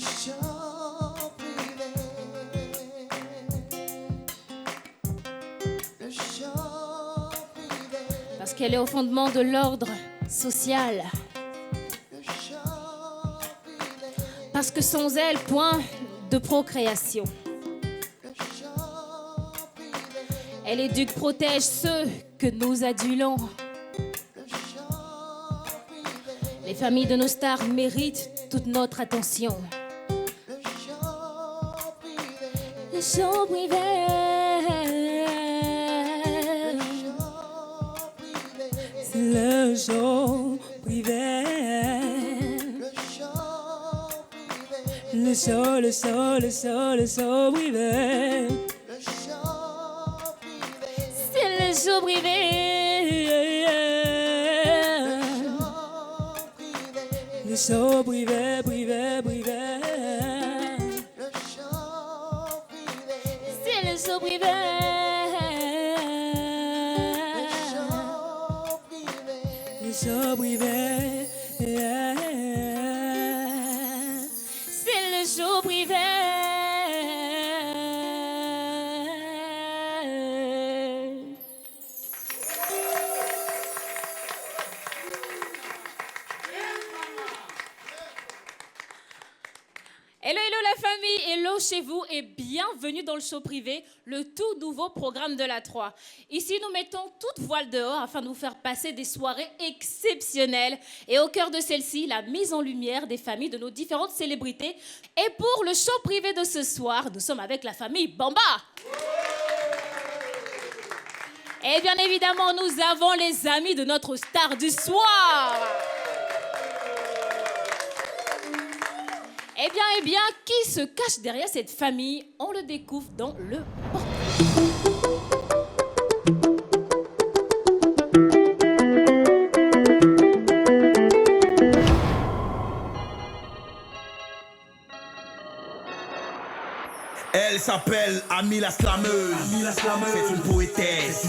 show privé. Le show privé. Parce qu'elle est au fondement de l'ordre social. Le show privé. Parce que sans elle, point de procréation. Le show privé. Elle éduque, protège ceux que nous adulons. Le show privé. Les familles de nos stars méritent toute notre attention. Le show privé. Le show privé. Le show privé. Le show privé. Le show privé. Le show privé. Le show privé. C'est le show privé. Le show privé. Le show privé, privé, privé. Le show privé. C'est le show privé. Le show privé. C'est le show privé. Hello, hello la famille, hello chez vous et bienvenue dans le show privé, le tout nouveau programme de la 3. Ici, nous mettons toute voile dehors afin de vous faire passer des soirées exceptionnelles. Et au cœur de celle-ci, la mise en lumière des familles de nos différentes célébrités. Et pour le show privé de ce soir, nous sommes avec la famille Bamba. Et bien évidemment, nous avons les amis de notre star du soir. Eh bien, qui se cache derrière cette famille? On le découvre dans le portrait. Elle s'appelle Ami la slameuse. C'est une poétesse.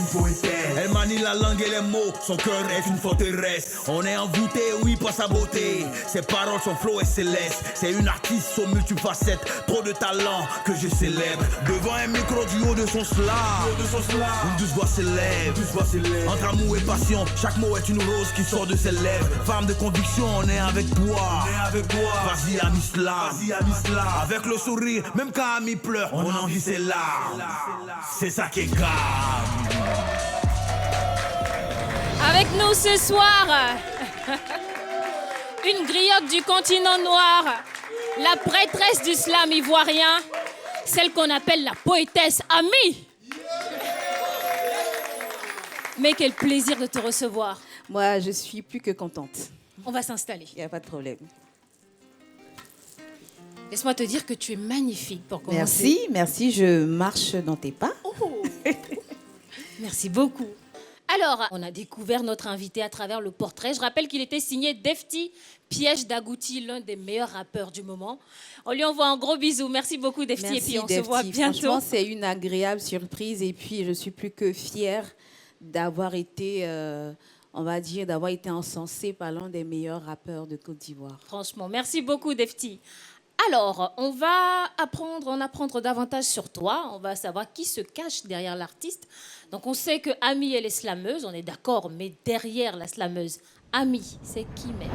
Elle manie la langue et les mots. Son cœur est une forteresse. On est envoûté, oui, par sa beauté. Ses paroles, son flow est céleste. C'est une artiste aux multifacettes. Trop de talent que je célèbre. Devant un micro du haut de son slam. Une douce voix s'élève. Entre amour et passion, chaque mot est une rose qui sort de ses lèvres. Femme de conviction, on est avec toi. Vas-y, Ami Slam. Avec le sourire, même quand Ami pleure, on envie ses larmes. C'est ça qui est grave. Avec nous ce soir, une griotte du continent noir, la prêtresse du slam ivoirien, celle qu'on appelle la poétesse Ami. Mais quel plaisir de te recevoir. Moi, je suis plus que contente. On va s'installer. Il n'y a pas de problème. Laisse-moi te dire que tu es magnifique pour commencer. Merci, je marche dans tes pas. Oh. Merci beaucoup. Alors, on a découvert notre invité à travers le portrait. Je rappelle qu'il était signé Defty, Piège d'Agouti, l'un des meilleurs rappeurs du moment. On lui envoie un gros bisou. Merci beaucoup, Defty. Merci, et puis on Defty. se voit bientôt. Franchement, c'est une agréable surprise. Et puis, je suis plus que fière d'avoir été, on va dire, d'avoir été encensée par l'un des meilleurs rappeurs de Côte d'Ivoire. Franchement, merci beaucoup, Defty. Alors, on va apprendre davantage sur toi. On va savoir qui se cache derrière l'artiste. Donc, on sait que Ami, elle est slameuse, on est d'accord, mais derrière la slameuse, Ami, c'est qui même?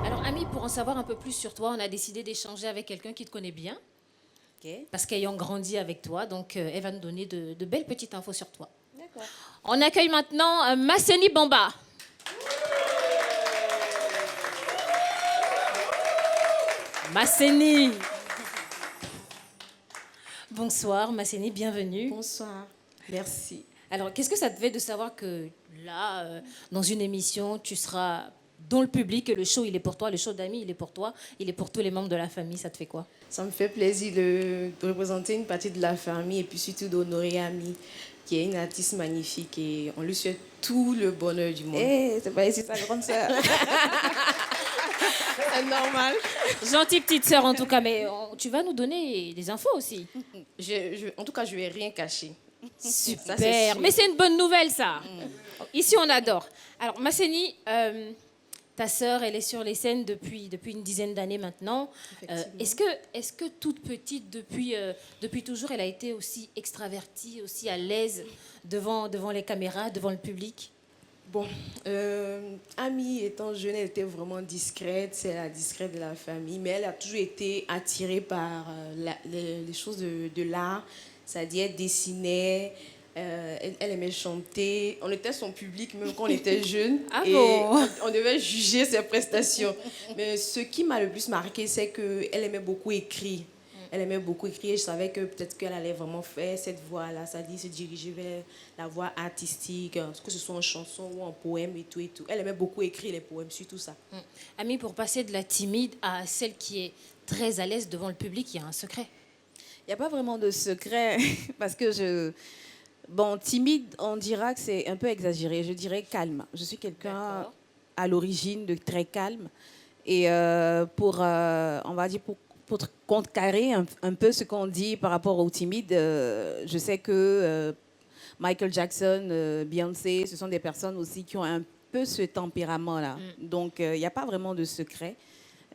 Alors, Ami, pour en savoir un peu plus sur toi, on a décidé d'échanger avec quelqu'un qui te connaît bien. Okay. Parce qu'ayant grandi avec toi, donc elle va nous donner de belles petites infos sur toi. D'accord. On accueille maintenant Masseni Bamba. Masseni. Bonsoir Masseni, bienvenue. Bonsoir. Merci. Alors, qu'est-ce que ça te fait de savoir que là, dans une émission, tu seras dans le public et le show, il est pour toi, le show d'Ami, il est pour toi, il est pour tous les membres de la famille, ça te fait quoi? Ça me fait plaisir de représenter une partie de la famille et puis surtout d'honorer Ami, qui est une artiste magnifique et on lui souhaite tout le bonheur du monde. C'est pas ici sa grande sœur. C'est normal. Gentille petite sœur en tout cas, mais tu vas nous donner des infos aussi. En tout cas, je ne vais rien cacher. Super, sûr. mais c'est une bonne nouvelle ça. Ici on adore. Alors Masseni, ta sœur, elle est sur les scènes depuis une dizaine d'années maintenant. Est-ce que toute petite, depuis toujours, elle a été aussi extravertie, aussi à l'aise devant les caméras, devant le public? Bon, Ami étant jeune, elle était vraiment discrète, c'est la discrète de la famille, mais elle a toujours été attirée par les choses de l'art, c'est-à-dire elle dessinait, elle aimait chanter, on était son public même quand on était jeune, Ah et bon? on devait juger ses prestations. Mais ce qui m'a le plus marqué, c'est qu'elle aimait beaucoup écrire. Elle aimait beaucoup écrire. Je savais que peut-être qu'elle allait vraiment faire cette voie-là, c'est-à-dire se diriger vers la voie artistique, que ce soit en chanson ou en poème et tout et tout. Elle aimait beaucoup écrire les poèmes, surtout ça. Ami, pour passer de la timide à celle qui est très à l'aise devant le public, il y a un secret. Il n'y a pas vraiment de secret parce que bon, timide, on dira que c'est un peu exagéré. Je dirais calme. Je suis quelqu'un D'accord. à l'origine de très calme. Et on va dire, pour contrecarrer un peu ce qu'on dit par rapport aux timides, je sais que Michael Jackson, Beyoncé, ce sont des personnes aussi qui ont un peu ce tempérament-là. Donc, il n'y a pas vraiment de secret.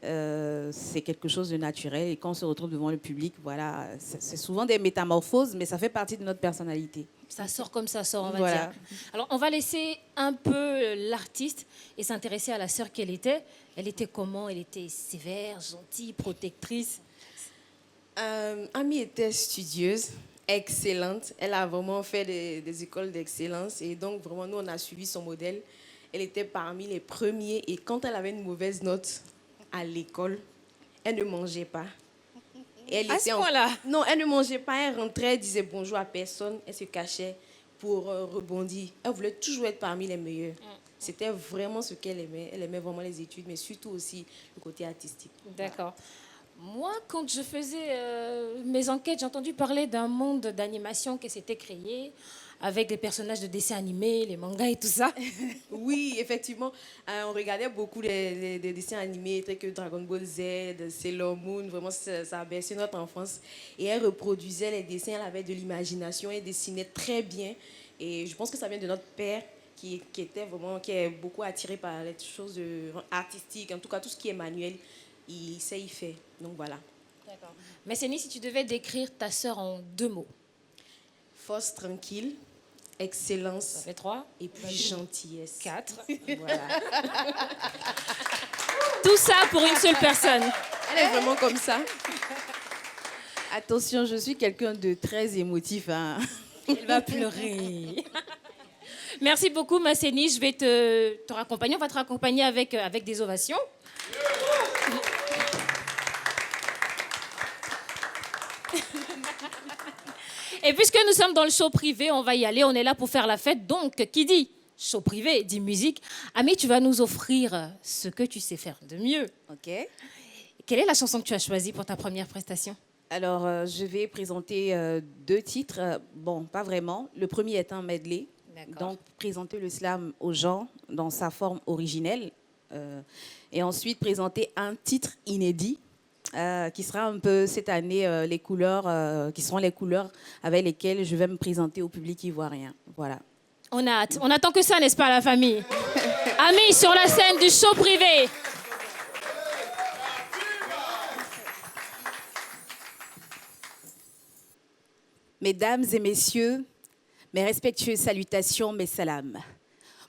C'est quelque chose de naturel. Et quand on se retrouve devant le public, voilà, c'est souvent des métamorphoses, mais ça fait partie de notre personnalité. Ça sort comme ça sort, on va Voilà. dire. Alors, on va laisser un peu l'artiste et s'intéresser à la sœur qu'elle était. Elle était comment? Elle était sévère, gentille, protectrice? Ami était studieuse, excellente. Elle a vraiment fait des écoles d'excellence. Et donc, vraiment, nous, on a suivi son modèle. Elle était parmi les premiers. Et quand elle avait une mauvaise note à l'école, elle ne mangeait pas. Elle À ce point-là? Non, elle ne mangeait pas. Elle rentrait, elle disait bonjour à personne. Elle se cachait pour rebondir. Elle voulait toujours être parmi les meilleurs. C'était vraiment ce qu'elle aimait. Elle aimait vraiment les études, mais surtout aussi le côté artistique. D'accord. Moi, quand je faisais mes enquêtes, j'ai entendu parler d'un monde d'animation qui s'était créé avec des personnages de dessins animés, les mangas et tout ça. Oui, effectivement, on regardait beaucoup les dessins animés, tels que Dragon Ball Z, Sailor Moon, vraiment ça a bercé notre enfance. Et elle reproduisait les dessins, elle avait de l'imagination, elle dessinait très bien. Et je pense que ça vient de notre père qui est beaucoup attiré par les choses artistiques, en tout cas tout ce qui est manuel, il sait y faire. Donc voilà. D'accord. Mais Céline, si tu devais décrire ta sœur en 2 mots, Force tranquille, excellence ça fait 3, et puis gentillesse. 4. Voilà. Tout ça pour une seule personne. Elle est vraiment comme ça. Attention, je suis quelqu'un de très émotif. Hein. Elle va pleurer. Merci beaucoup, Masseni. Je vais te raccompagner. On va te raccompagner avec des ovations. Et puisque nous sommes dans le show privé, on va y aller. On est là pour faire la fête. Donc, qui dit show privé dit musique. Ami, tu vas nous offrir ce que tu sais faire de mieux. OK. Quelle est la chanson que tu as choisie pour ta première prestation? Alors, je vais présenter 2 titres. Bon, pas vraiment. Le premier est un medley. D'accord. Donc, présenter le slam aux gens dans sa forme originelle. Et ensuite, présenter un titre inédit qui sera un peu cette année les couleurs, qui seront les couleurs avec lesquelles je vais me présenter au public ivoirien. Voilà. On a hâte. On attend que ça, n'est-ce pas, la famille? Amis, sur la scène du show privé. Mesdames et messieurs, mes respectueuses salutations, mes salams.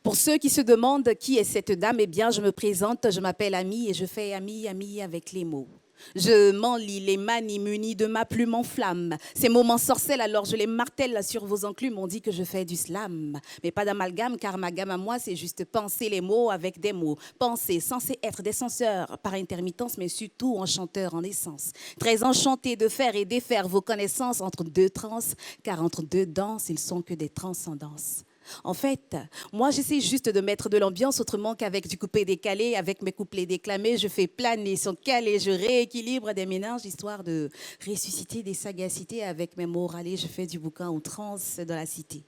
Pour ceux qui se demandent qui est cette dame, eh bien, je me présente, je m'appelle Ami et je fais Ami avec les mots. Je m'enlis les manies munies de ma plume en flamme. Ces mots m'ensorcellent, alors je les martèle sur vos enclumes. On dit que je fais du slam, mais pas d'amalgame, car ma gamme à moi, c'est juste penser les mots avec des mots. Penser, censé être des censeurs par intermittence, mais surtout enchanteur en essence. Très enchanté de faire et défaire vos connaissances entre 2 trans, car entre 2 danses, ils sont que des transcendances. En fait, moi, j'essaie juste de mettre de l'ambiance autrement qu'avec du coupé décalé. Avec mes couplets déclamés, je fais planer son calé, je rééquilibre des méninges, histoire de ressusciter des sagacités. Avec mes mots râlés, je fais du bouquin aux trans dans la cité.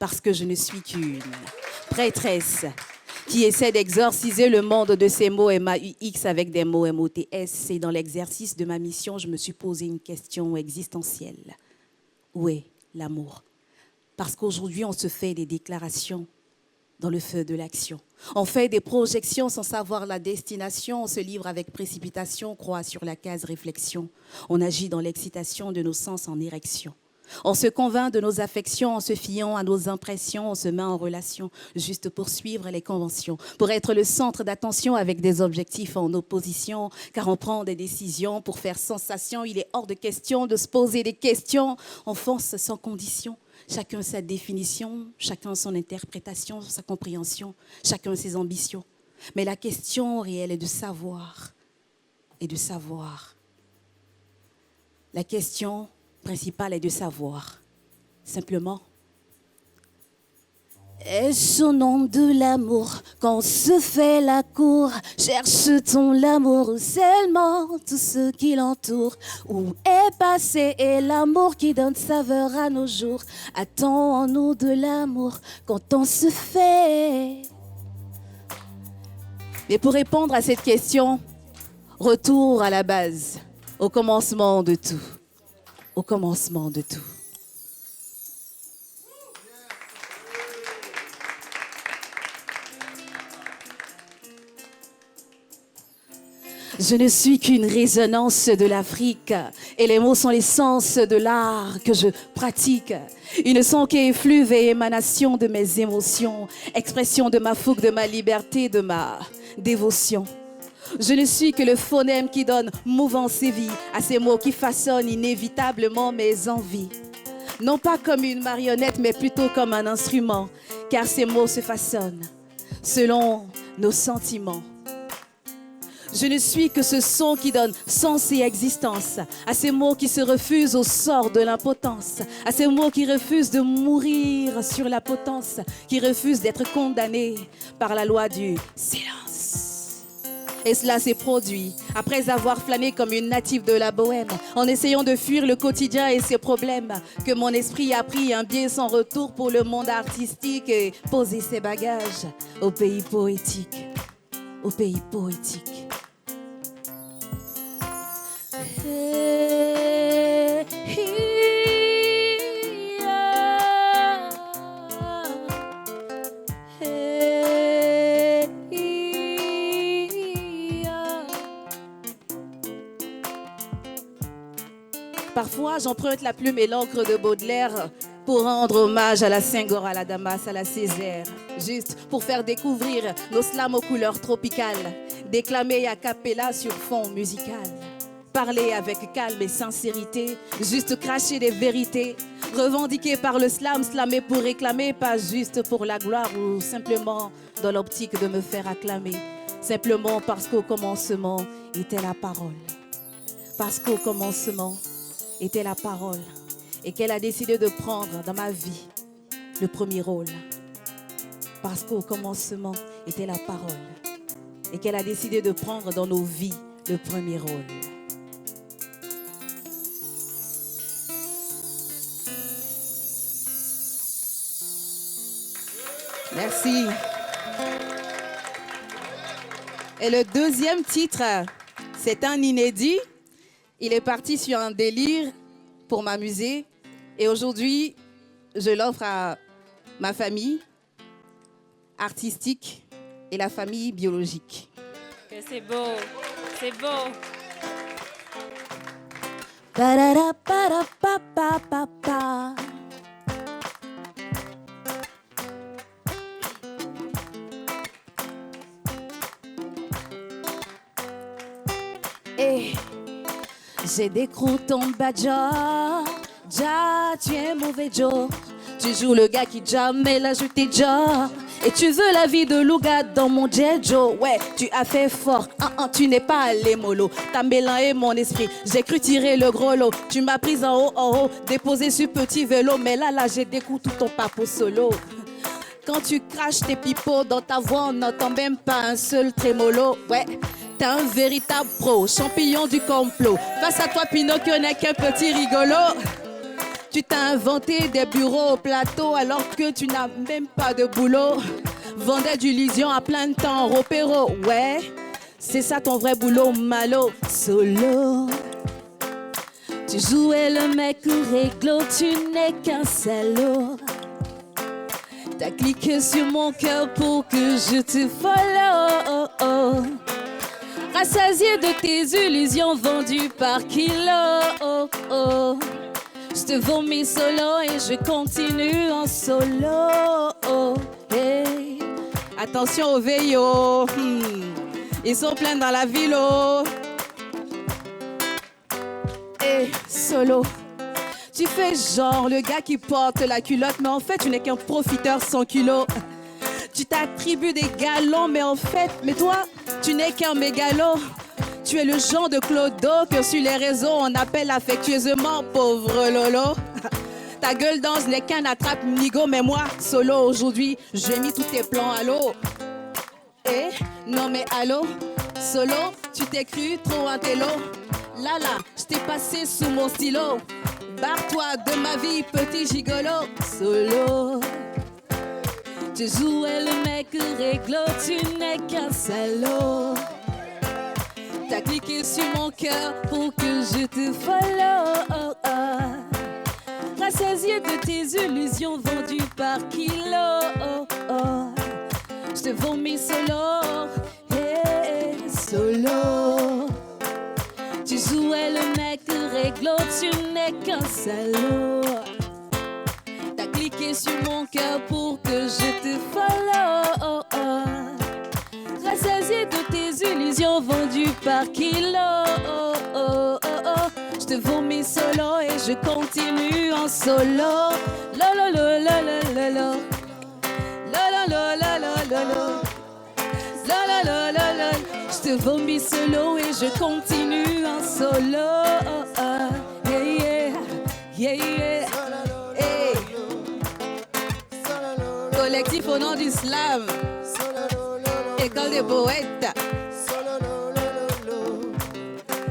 Parce que je ne suis qu'une prêtresse qui essaie d'exorciser le monde de ces mots MAUX avec des mots MOTS. Et dans l'exercice de ma mission, je me suis posé une question existentielle. Où est l'amour? Parce qu'aujourd'hui, on se fait des déclarations dans le feu de l'action. On fait des projections sans savoir la destination. On se livre avec précipitation, croit sur la case réflexion. On agit dans l'excitation de nos sens en érection. On se convainc de nos affections en se fiant à nos impressions. On se met en relation juste pour suivre les conventions, pour être le centre d'attention avec des objectifs en opposition. Car on prend des décisions pour faire sensation. Il est hors de question de se poser des questions. On fonce sans condition. Chacun sa définition, chacun son interprétation, sa compréhension, chacun ses ambitions. Mais la question réelle est de savoir et de savoir. La question principale est de savoir. Simplement, est-ce au nom de l'amour qu'on se fait la cour? Cherche-t-on l'amour ou seulement tout ce qui l'entoure? Où est passé et l'amour qui donne saveur à nos jours? Attends-nous de l'amour quand on se fait? Mais pour répondre à cette question, retour à la base, au commencement de tout. Au commencement de tout. Je ne suis qu'une résonance de l'Afrique et les mots sont l'essence de l'art que je pratique. Ils ne sont qu'effluves et émanations de mes émotions, expression de ma fougue, de ma liberté, de ma dévotion. Je ne suis que le phonème qui donne mouvance et vie à ces mots qui façonnent inévitablement mes envies. Non pas comme une marionnette, mais plutôt comme un instrument, car ces mots se façonnent selon nos sentiments. Je ne suis que ce son qui donne sens et existence à ces mots qui se refusent au sort de l'impotence, à ces mots qui refusent de mourir sur la potence, qui refusent d'être condamnés par la loi du silence. Et cela s'est produit après avoir flâné comme une native de la bohème, en essayant de fuir le quotidien et ses problèmes, que mon esprit a pris un biais sans retour pour le monde artistique et posé ses bagages au pays poétique, au pays poétique. Parfois, j'emprunte la plume et l'encre de Baudelaire pour rendre hommage à la Senghor, à la Damas, à la Césaire. Juste pour faire découvrir nos slams aux couleurs tropicales, déclamer a cappella sur fond musical. Parler avec calme et sincérité, juste cracher des vérités, revendiquer par le slam, slammer pour réclamer, pas juste pour la gloire ou simplement dans l'optique de me faire acclamer. Simplement parce qu'au commencement était la parole. Parce qu'au commencement était la parole et qu'elle a décidé de prendre dans ma vie le premier rôle. Parce qu'au commencement était la parole et qu'elle a décidé de prendre dans nos vies le premier rôle. Merci. Et le deuxième titre, c'est un inédit. Il est parti sur un délire pour m'amuser. Et aujourd'hui, je l'offre à ma famille artistique et la famille biologique. Que c'est beau, c'est beau. Pa-da-da-pa-da-pa-pa-pa-pa. Et j'ai des croûtes en badja. Ja, tu es mauvais Joe. Tu joues le gars qui jamme, mais là je t'ai déjà. Et tu veux la vie de Louga dans mon jet Joe. Ouais, tu as fait fort, tu n'es pas allé mollo. T'as mélangé mon esprit, j'ai cru tirer le gros lot. Tu m'as prise en haut, déposé sur petit vélo. Mais là, j'ai découvert tout ton papo solo. Quand tu craches tes pipeaux dans ta voix, on n'entend même pas un seul trémolo. Ouais, t'es un véritable pro, champignon du complot. Face à toi, Pinocchio n'est qu'un petit rigolo. Tu t'as inventé des bureaux au plateau alors que tu n'as même pas de boulot. Vendais d'illusions à plein de temps, Ropéro. Ouais, c'est ça ton vrai boulot, malo. Solo. Tu jouais le mec ou réglo, tu n'es qu'un salaud. T'as cliqué sur mon cœur pour que je te follow. Rassasié de tes illusions vendues par kilo. Je te vomis solo et je continue en solo. Hey. Attention aux veillots. Ils sont pleins dans la ville. Hey, solo. Tu fais genre le gars qui porte la culotte, mais en fait, tu n'es qu'un profiteur sans culot. Tu t'attribues des galons, mais toi, tu n'es qu'un mégalo. Tu es le genre de clodo que sur les réseaux, on appelle affectueusement pauvre Lolo. Ta gueule danse n'est qu'un attrape-nigo, mais moi, solo, aujourd'hui, j'ai mis tous tes plans à l'eau. Eh, non mais allô, solo, tu t'es cru trop intello. Là, je t'ai passé sous mon stylo. Barre-toi de ma vie, petit gigolo. Solo. Tu jouais le mec réglo, tu n'es qu'un salaud. T'as cliqué sur mon cœur pour que je te follow. Rassasié de tes illusions vendues par kilo. Je te vomis solo. Hey, solo. Tu jouais le mec réglo, tu n'es qu'un salaud. T'as cliqué sur mon cœur pour que je te follow. Rassasié de tes illusions vendues par kilo. Je te vomis solo et je continue en solo. Lolo, lolo, lolo, lolo. Lolo, lolo, lolo, lolo. Lolo, lolo, lolo. Je te vomis solo et je continue en solo. Yeah, yeah, yeah, yeah. Hey. Collectif au nom du slam. École des poètes.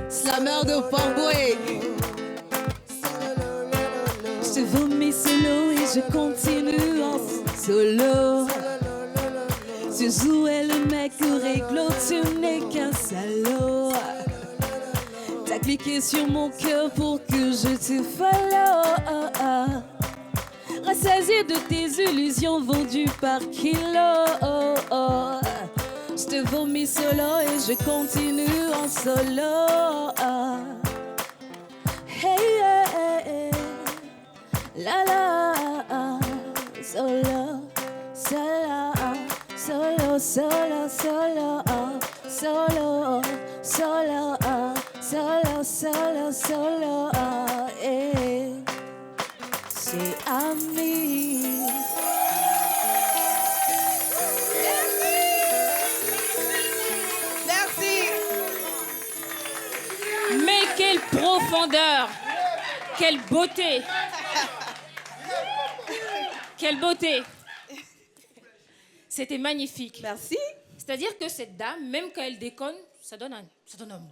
Slammer de Pamboué. Je te vomis solo et je continue en solo. Tu jouais le mec réglo, tu n'es qu'un salaud. T'as cliqué sur mon cœur pour que je te follow. Rassasié de tes illusions vendues par kilo. Je te vomis solo et je continue en solo. Hey, hey, hey. La la, solo, solo. Solo, solo, solo, solo, solo, solo, solo, solo, eh. C'est ami. Merci. Mais quelle profondeur! Quelle beauté! Quelle beauté! C'était magnifique. Merci. C'est-à-dire que cette dame, même quand elle déconne, ça donne un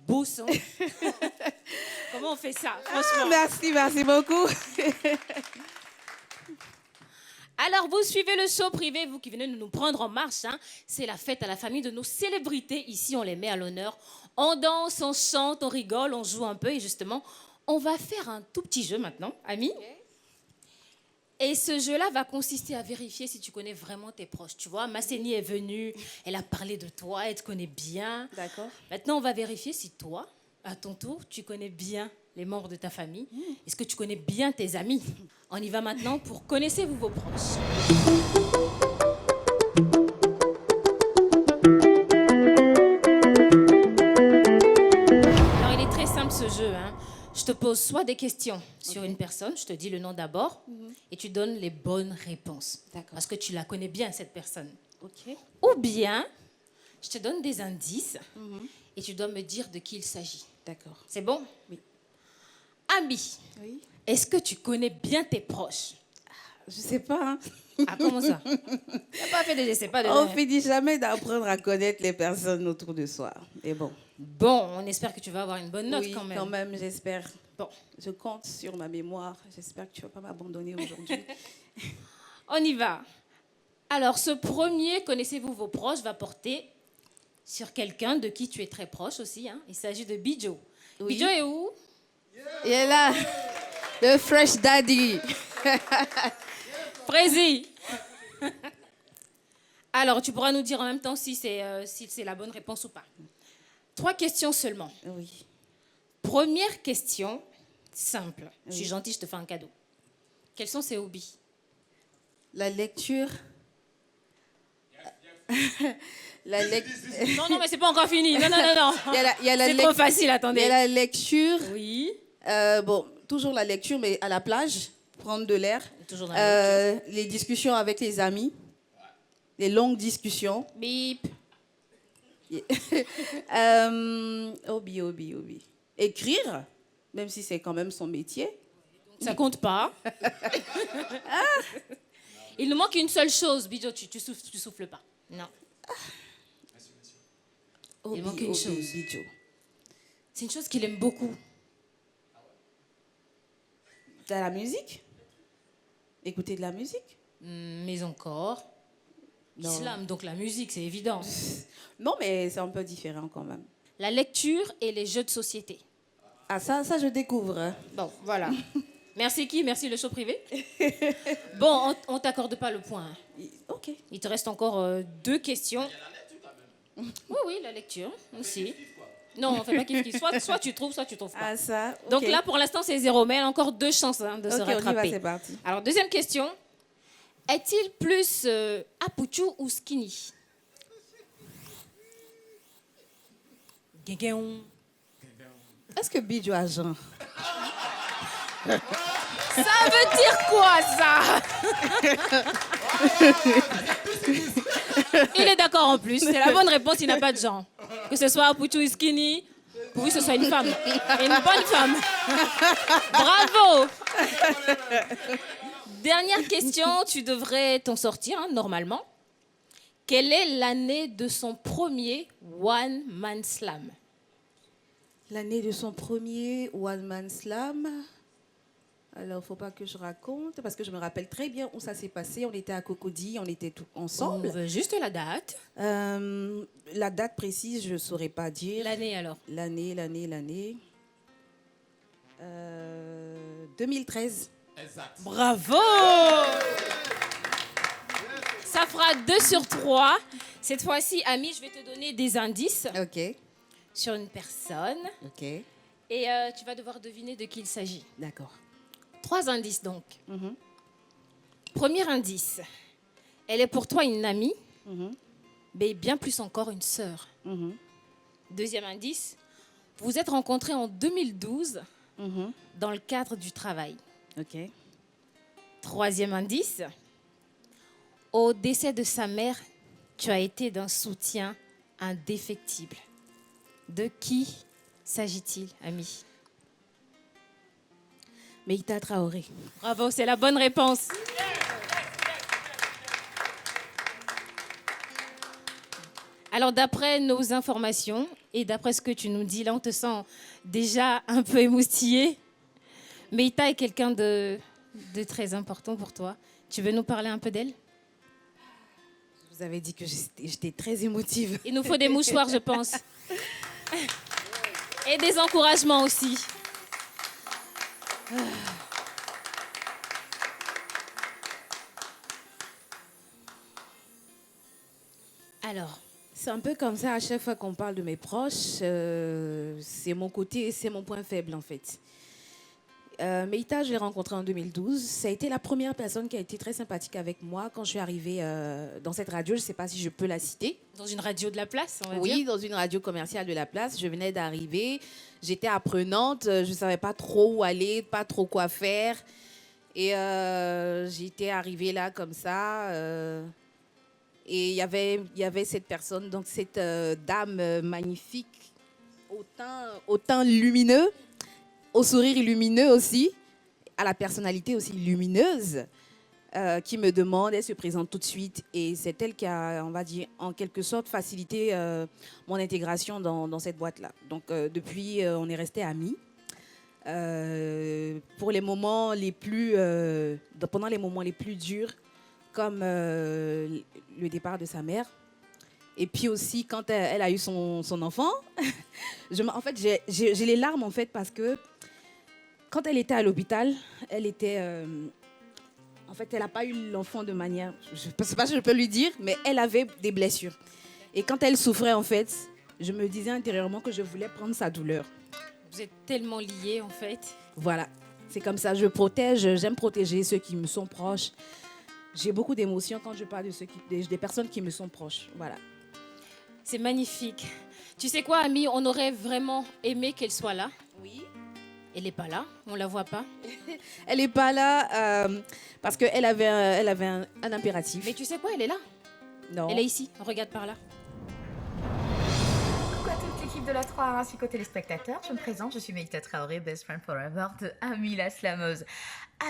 beau son. Comment on fait ça, franchement? Merci beaucoup. Alors, vous suivez le show privé, vous qui venez de nous prendre en marche. Hein. C'est la fête à la famille de nos célébrités. Ici, on les met à l'honneur. On danse, on chante, on rigole, on joue un peu. Et justement, on va faire un tout petit jeu maintenant, amis. Et ce jeu-là va consister à vérifier si tu connais vraiment tes proches. Tu vois, Masseni est venue, elle a parlé de toi, elle te connaît bien. D'accord. Maintenant, on va vérifier si toi, à ton tour, tu connais bien les membres de ta famille. Est-ce que tu connais bien tes amis? On y va maintenant pour connaissez-vous vos proches. Alors, il est très simple ce jeu, hein. Je te pose soit des questions sur une personne, je te dis le nom d'abord, et tu donnes les bonnes réponses. D'accord. Parce que tu la connais bien, cette personne. Ok. Ou bien, je te donne des indices, et tu dois me dire de qui il s'agit. D'accord. C'est bon? Oui. Ami, Oui. est-ce que tu connais bien tes proches? Je sais pas. Hein. Ah, comment ça? Tu n'as pas fait de je sais pas de... On finit jamais d'apprendre à connaître les personnes autour de soi. Et bon. Bon, on espère que tu vas avoir une bonne note Oui, quand même. j'espère. Bon, Je compte sur ma mémoire. J'espère que tu vas pas m'abandonner aujourd'hui. on y va. Alors, ce premier, connaissez-vous vos proches, va porter sur quelqu'un de qui tu es très proche aussi. Hein. Il s'agit de Bidjo. Oui. Bidjo est où? Il est là. Le Fresh Daddy. Prési. Alors, tu pourras nous dire en même temps si c'est la bonne réponse ou pas. 3 questions seulement. Oui. Première question, simple. Je suis gentille, je te fais un cadeau. Quels sont ses hobbies? La lecture. Non, non, mais c'est pas encore fini. Non, non, non, non. C'est trop facile, Il y attendez. a la lecture. Oui. Bon, toujours la lecture, mais à la plage, prendre de l'air. Toujours dans la lecture. Les discussions avec les amis. Les longues discussions. Bip. Hobby. Écrire, même si c'est quand même son métier. Ça compte pas. Il nous manque une seule chose. Bidjo, tu souffles pas. Non. Il manque une chose. Bidjo. C'est une chose qu'il aime beaucoup. De la musique? Écouter de la musique? Mais encore. Non. Islam, donc la musique, c'est évident. Non, mais c'est un peu différent quand même. La lecture et les jeux de société. Ah, ça je découvre. Hein. Bon, voilà. Merci qui? Merci le show privé. Bon, on t'accorde pas le point. Ok. Il te reste encore 2 questions. Oui, oui, la lecture aussi. Non, on fait pas kiff-kiff. Soit tu trouves, soit tu trouves pas. Ah, ça. ok. Donc là, pour l'instant, c'est 0, mais elle a encore 2 chances de se Ok, on y va, rattraper. c'est parti. Alors, deuxième question. Est-il plus Apuchu ou skinny? Guéguéon. Est-ce que Bidjo a genre? Ça veut dire quoi, ça? Il est d'accord en plus. C'est la bonne réponse, il n'a pas de genre. Que ce soit Apuchu ou skinny, pourvu que ce soit une femme. Et une bonne femme. Bravo! Dernière question, tu devrais t'en sortir, hein, normalement. Quelle est l'année de son premier One Man Slam? L'année de son premier One Man Slam. Alors, faut pas que je raconte, parce que je me rappelle très bien où ça s'est passé. On était à Cocody, on était tous On ensemble. veut juste la date. La date précise, je ne saurais pas dire. L'année alors. L'année. 2013. Bravo! Ça fera 2 sur 3. Cette fois-ci, Ami, je vais te donner des indices Ok. sur une personne. Ok. Et tu vas devoir deviner de qui il s'agit. D'accord. 3 indices donc. Premier indice. Elle est pour toi une amie, mais bien plus encore une sœur. Deuxième indice. Vous vous êtes rencontrés en 2012 dans le cadre du travail. Ok. Troisième indice. Au décès de sa mère, tu as été d'un soutien indéfectible. De qui s'agit-il, Ami? Meïta Traoré. Bravo, c'est la bonne réponse. Alors, d'après nos informations et d'après ce que tu nous dis, là, on te sent déjà un peu émoustillé. Meïta est quelqu'un de très important pour toi. Tu veux nous parler un peu d'elle? Vous avez dit que j'étais très émotive. Il nous faut des mouchoirs, je pense. Et des encouragements aussi. Alors, C'est un peu comme ça à chaque fois qu'on parle de mes proches. C'est mon côté, c'est mon point faible en fait. Meïta, je l'ai rencontrée en 2012. Ça a été la première personne qui a été très sympathique avec moi quand je suis arrivée dans cette radio. Je ne sais pas si je peux la citer. dans une radio de la place, on va Oui, dire. dans une radio commerciale de la place. Je venais d'arriver. J'étais apprenante. Je ne savais pas trop où aller, pas trop quoi faire. Et j'étais arrivée là comme ça. Et il y avait cette personne, donc cette dame magnifique, au teint lumineux, au sourire lumineux aussi, à la personnalité aussi lumineuse, qui me demande, elle se présente tout de suite. Et c'est elle qui a, on va dire, en quelque sorte, facilité mon intégration dans cette boîte-là. Donc depuis, on est restés amis. Pour les moments les plus, pendant les moments les plus durs, comme le départ de sa mère. Et puis aussi, quand elle a eu son enfant, en fait, j'ai les larmes, en fait, parce que quand elle était à l'hôpital, elle était En fait, elle n'a pas eu l'enfant de manière, je ne sais pas si je peux lui dire, mais elle avait des blessures. Et quand elle souffrait, en fait, je me disais intérieurement que je voulais prendre sa douleur. Vous êtes tellement liés, en fait. Voilà, c'est comme ça. Je protège, j'aime protéger ceux qui me sont proches. J'ai beaucoup d'émotions quand je parle de des personnes qui me sont proches. Voilà. C'est magnifique. Tu sais quoi, Ami, on aurait vraiment aimé qu'elle soit là. Oui. Elle n'est pas là, on la voit pas. Elle n'est pas là parce qu'elle avait, elle avait un impératif. Mais tu sais quoi, elle est là. Non. Elle est ici, regarde par là. Coucou à toute l'équipe de la 3 ainsi qu'aux téléspectateurs, je me présente, je suis Meïta Traoré, Best Friend Forever de Ami la Slameuse.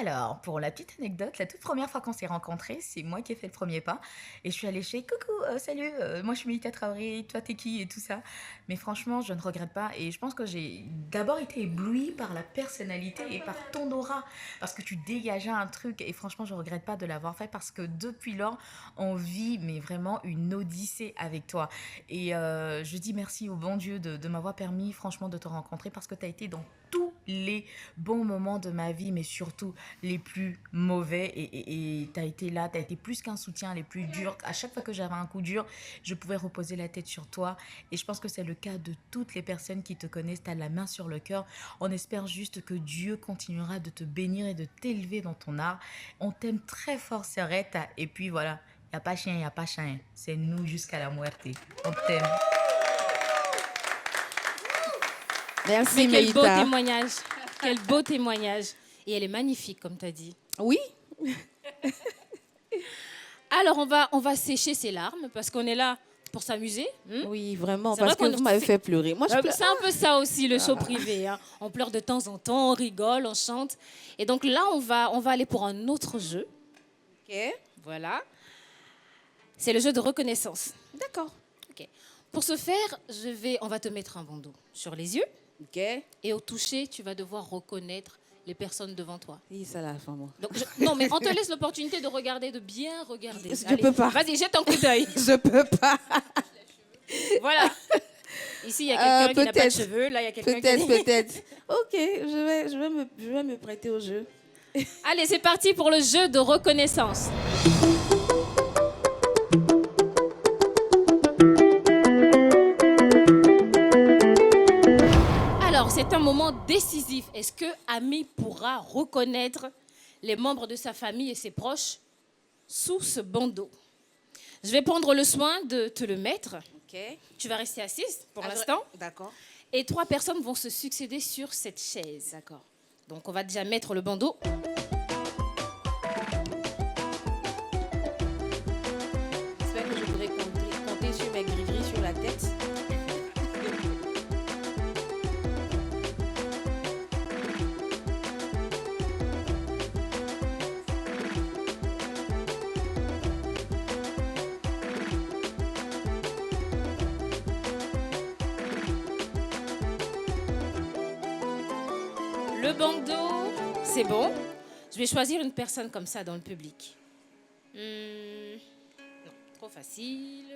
Alors, pour la petite anecdote, la toute première fois qu'on s'est rencontrés, c'est moi qui ai fait le premier pas. Et je suis allée chez coucou, salut, moi je suis Meïta Traoré, toi t'es qui et tout ça. Mais franchement, je ne regrette pas. Et je pense que j'ai d'abord été éblouie par la personnalité et par ton aura. Parce que tu dégageais un truc. Et franchement, je ne regrette pas de l'avoir fait parce que depuis lors, on vit mais vraiment une odyssée avec toi. Et je dis merci au bon Dieu de m'avoir permis franchement de te rencontrer parce que tu as été dans tous les bons moments de ma vie, mais surtout les plus mauvais. Et tu as été là, tu as été plus qu'un soutien, les plus durs. À chaque fois que j'avais un coup dur, je pouvais reposer la tête sur toi. Et je pense que c'est le cas de toutes les personnes qui te connaissent. Tu as la main sur le cœur. On espère juste que Dieu continuera de te bénir et de t'élever dans ton art. On t'aime très fort, Serrette. Et puis voilà, il n'y a pas chien, il n'y a pas chien. C'est nous jusqu'à la muerte. On t'aime. Merci, Mais quel beau Meïta. témoignage. Quel beau témoignage. Et elle est magnifique, comme tu as dit. Oui. Alors, on va sécher ses larmes parce qu'on est là pour s'amuser. Oui, vraiment, C'est parce vrai que qu'on- vous m'avez fait pleurer. Moi, je pleure. C'est un peu ça aussi, le show privé. Hein. On pleure de temps en temps, on rigole, on chante. Et donc là, on va aller pour un autre jeu. Ok. Voilà. C'est le jeu de reconnaissance. D'accord. Ok. Pour ce faire, on va te mettre un bandeau sur les yeux. Ok. Et au toucher, tu vas devoir reconnaître les personnes devant toi. Oui, ça la fin, moi. Donc, non, mais on te laisse l'opportunité de regarder, de bien regarder. Je peux pas. Vas-y, jette un coup d'œil. Je peux pas. Voilà. Ici, il y a quelqu'un qui n'a pas de peut-être. cheveux. Là, il y a quelqu'un Peut-être, qui... peut-être. Ok, je vais me prêter au jeu. Allez, c'est parti pour le jeu de reconnaissance. Alors, c'est un moment décisif. Est-ce que Ami pourra reconnaître les membres de sa famille et ses proches sous ce bandeau? Je vais prendre le soin de te le mettre. Ok. Tu vas rester assise pour l'instant. D'accord. Et 3 personnes vont se succéder sur cette chaise. D'accord. Donc, on va déjà mettre le bandeau. J'espère que je pourrai compter sur mes gris-gris sur la tête. Le bandeau, c'est bon. Je vais choisir une personne comme ça dans le public. Non, trop facile.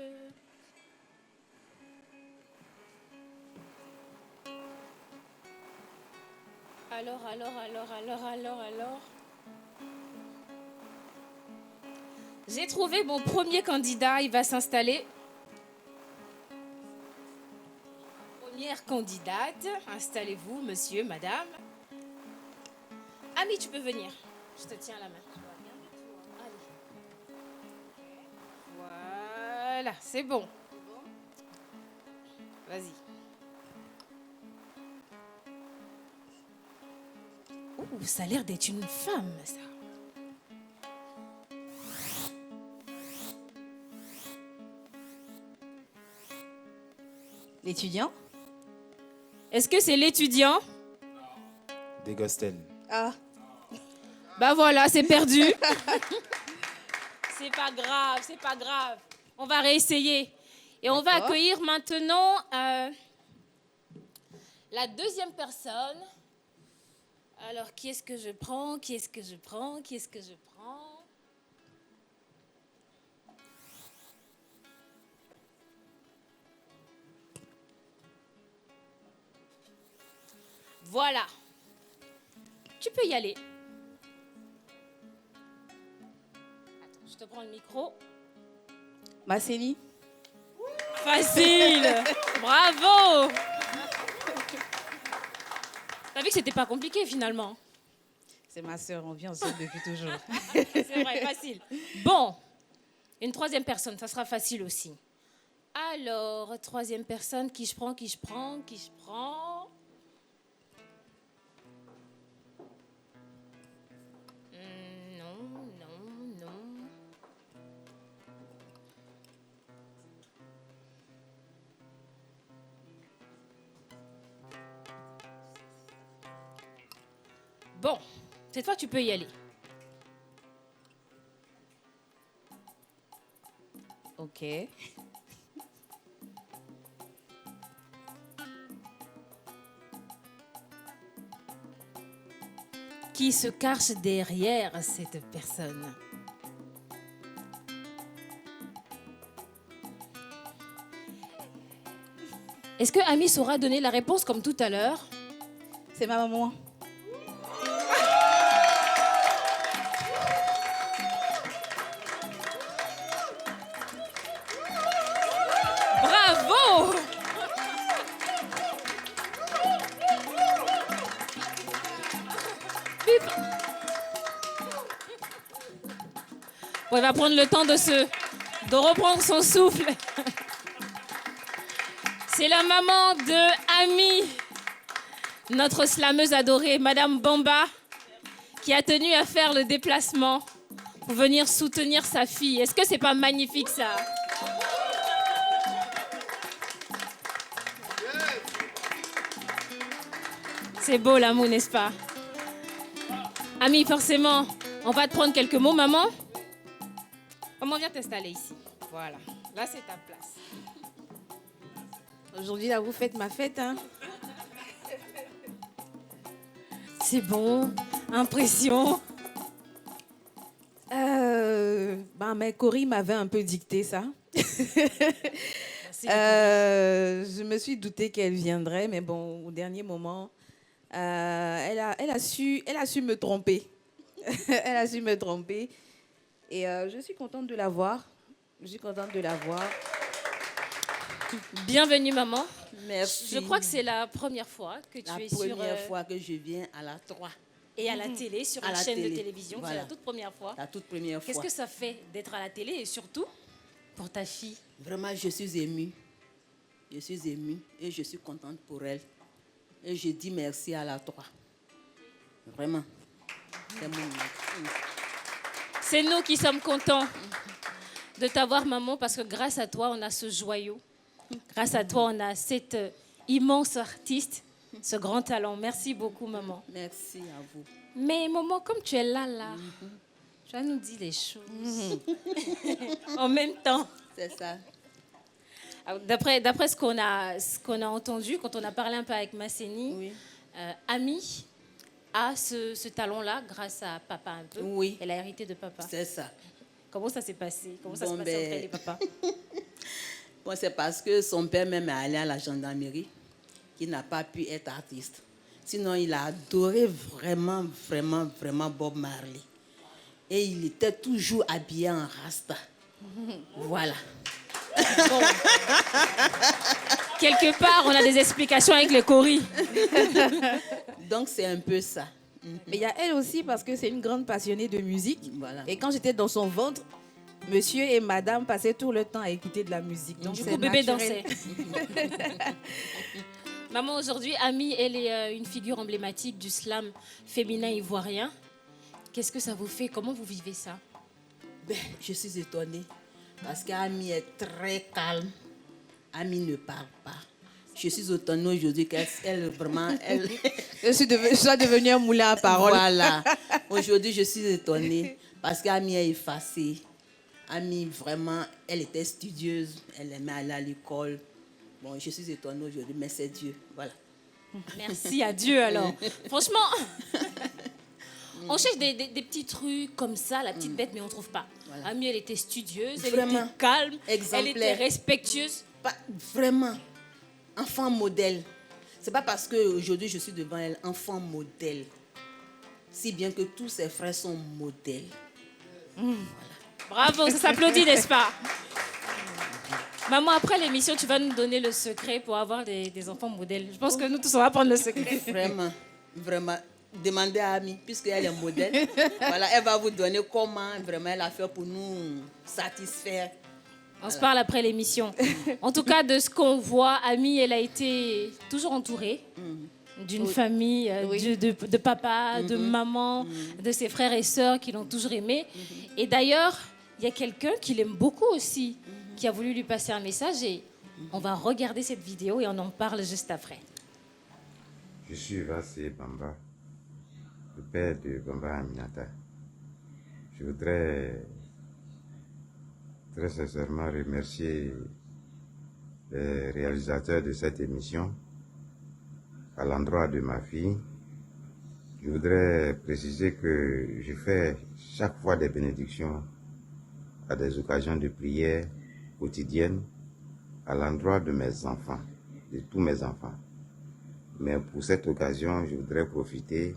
Alors. J'ai trouvé mon premier candidat, il va s'installer. Première candidate, installez-vous, monsieur, madame. Ami, tu peux venir. Je te tiens la main. Allez. Voilà, c'est bon. Vas-y. Ouh, ça a l'air d'être une femme, ça. L'étudiant? Est-ce que c'est l'étudiant? Des Gostel. Ah. Bah voilà, c'est perdu. C'est pas grave, c'est pas grave. On va réessayer. Et on va D'accord. accueillir maintenant la deuxième personne. Alors, qui est-ce que je prends? Voilà. Tu peux y aller. prends le micro. Masseni. Facile. Bravo. T'as vu que c'était pas compliqué finalement. C'est ma sœur, on vient ensemble depuis toujours. C'est vrai, facile. Bon, une troisième personne, ça sera facile aussi. Alors, troisième personne, qui je prends. Non. Bon, cette fois, tu peux y aller. Ok. Qui se cache derrière cette personne? Est-ce que Ami saura donner la réponse comme tout à l'heure? C'est ma maman. Bravo! Bon, il va prendre le temps de reprendre son souffle. C'est la maman de Ami, notre slameuse adorée, Madame Bamba, qui a tenu à faire le déplacement pour venir soutenir sa fille. Est-ce que c'est pas magnifique ça? C'est beau l'amour, n'est-ce pas? Ami, forcément, on va te prendre quelques mots, maman. Maman, viens t'installer ici. Voilà, là c'est ta place. Aujourd'hui, là, vous faites ma fête, hein? C'est bon, impression. Mais Cory m'avait un peu dicté ça. Merci. Je me suis doutée qu'elle viendrait, mais bon, au dernier moment, elle a su me tromper. Elle a su me tromper. Et je suis contente de la voir. Bienvenue, maman. Merci. Je crois que c'est la première fois que tu es sur... La première fois que je viens à la 3. Et à la télé, sur À une la chaîne de télé. télévision. Voilà. C'est la toute première fois. La toute première fois. Qu'est-ce que ça fait d'être à la télé et surtout pour ta fille? Vraiment, je suis émue. Je suis émue et je suis contente pour elle. Et je dis merci à la 3. Vraiment. C'est mon merci. C'est nous qui sommes contents de t'avoir, maman, parce que grâce à toi, on a ce joyau. Grâce à toi, on a cet immense artiste, ce grand talent. Merci beaucoup, maman. Merci à vous. Mais maman, comme tu es là, tu vas nous dire les choses. En même temps. C'est ça. D'après ce qu'on a entendu, quand on a parlé un peu avec Masseni, Oui. Ami a ce talent-là grâce à papa un peu. Oui. Elle a hérité de papa. C'est ça. Comment ça s'est passé? Comment ça se Bon, passait ben, entre elle et papa? Bon, c'est parce que son père même est allé à la gendarmerie qu'il n'a pas pu être artiste. Sinon, il a adoré vraiment, vraiment, vraiment Bob Marley. Et il était toujours habillé en rasta. Voilà. Bon. Quelque part, on a des explications avec le Cory. Donc, c'est un peu ça. Mais il y a elle aussi parce que c'est une grande passionnée de musique. Voilà. Et quand j'étais dans son ventre, monsieur et madame passaient tout le temps à écouter de la musique. Donc Du c'est coup, bébé naturel. dansait. Maman, aujourd'hui, Ami, elle est une figure emblématique du slam féminin ivoirien. Qu'est-ce que ça vous fait? Comment vous vivez ça? Ben, je suis étonnée parce qu'Ami est très calme. Ami ne parle pas. Je suis étonnée aujourd'hui qu'elle vraiment... Elle... Je suis devenue un moulin à parole. Voilà. Aujourd'hui, je suis étonnée parce qu'Ami est effacée. Ami, vraiment, elle était studieuse. Elle aimait aller à l'école. Bon, je suis étonnée aujourd'hui, mais c'est Dieu. Voilà. Merci à Dieu alors. Franchement, on cherche des petits trucs comme ça, la petite bête, mais on ne trouve pas. Voilà. Ami, elle était studieuse, elle Vraiment. était calme, elle Exemplaire. était respectueuse. Pas, vraiment, enfant modèle. C'est pas parce qu'aujourd'hui je suis devant elle, enfant modèle. Si bien que tous ses frères sont modèles. Voilà. Bravo, ça s'applaudit, n'est-ce pas? Maman, après l'émission, tu vas nous donner le secret pour avoir des enfants modèles. Je pense que nous tous, on va prendre le secret. Vraiment, vraiment. Demandez à Ami, puisqu'elle est modèle. Voilà, elle va vous donner comment vraiment elle a fait pour nous satisfaire. On se parle après l'émission. En tout cas, de ce qu'on voit, Ami, elle a été toujours entourée d'une famille, de papa, de maman, de ses frères et sœurs qui l'ont toujours aimée. Et d'ailleurs, il y a quelqu'un qui l'aime beaucoup aussi, qui a voulu lui passer un message. Et on va regarder cette vidéo et on en parle juste après. Je suis Vassé Bamba, le père de Bamba Aminata. Je voudrais très sincèrement remercier les réalisateurs de cette émission à l'endroit de ma fille. Je voudrais préciser que je fais chaque fois des bénédictions à des occasions de prière quotidiennes à l'endroit de mes enfants, de tous mes enfants. Mais pour cette occasion, je voudrais profiter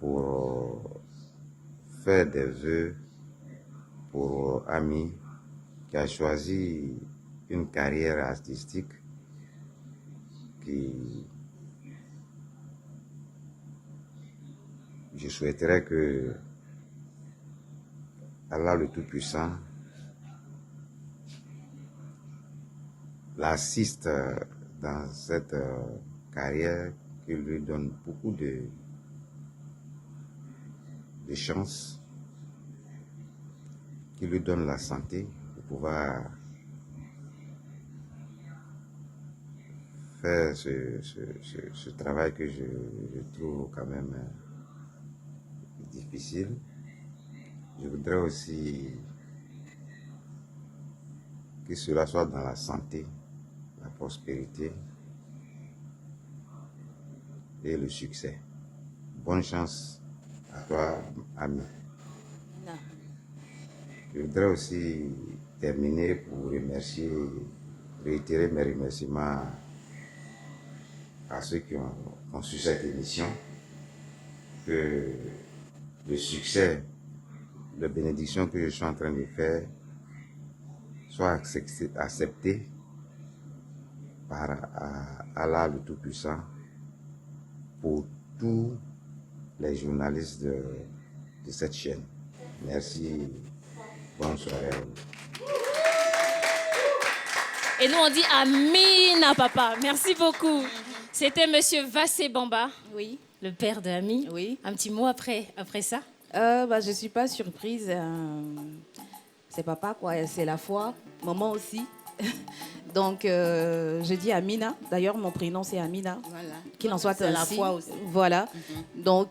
pour faire des vœux pour Ami qui a choisi une carrière artistique qui je souhaiterais que Allah le Tout-Puissant l'assiste dans cette carrière, qu'il lui donne beaucoup de chance, qu'il lui donne la santé pour pouvoir faire ce travail que je trouve quand même difficile. Je voudrais aussi que cela soit dans la santé, la prospérité et le succès. Bonne chance à toi, Ami. Je voudrais aussi terminer pour réitérer mes remerciements à ceux qui ont conçu cette émission, que le succès, la bénédiction que je suis en train de faire soit accepté par Allah le Tout-Puissant pour tous les journalistes de cette chaîne. Merci. Bonne soirée à vous. Et nous, on dit Amina, papa. Merci beaucoup. C'était Monsieur Vassé Bamba, Oui. le père de Ami. Oui. Un petit mot après ça. Je ne suis pas surprise. C'est papa, quoi. C'est la foi. Maman aussi. Donc, je dis Amina. D'ailleurs, mon prénom, c'est Amina. Voilà. Qu'il en soit C'est la ainsi. foi aussi. Voilà. Donc,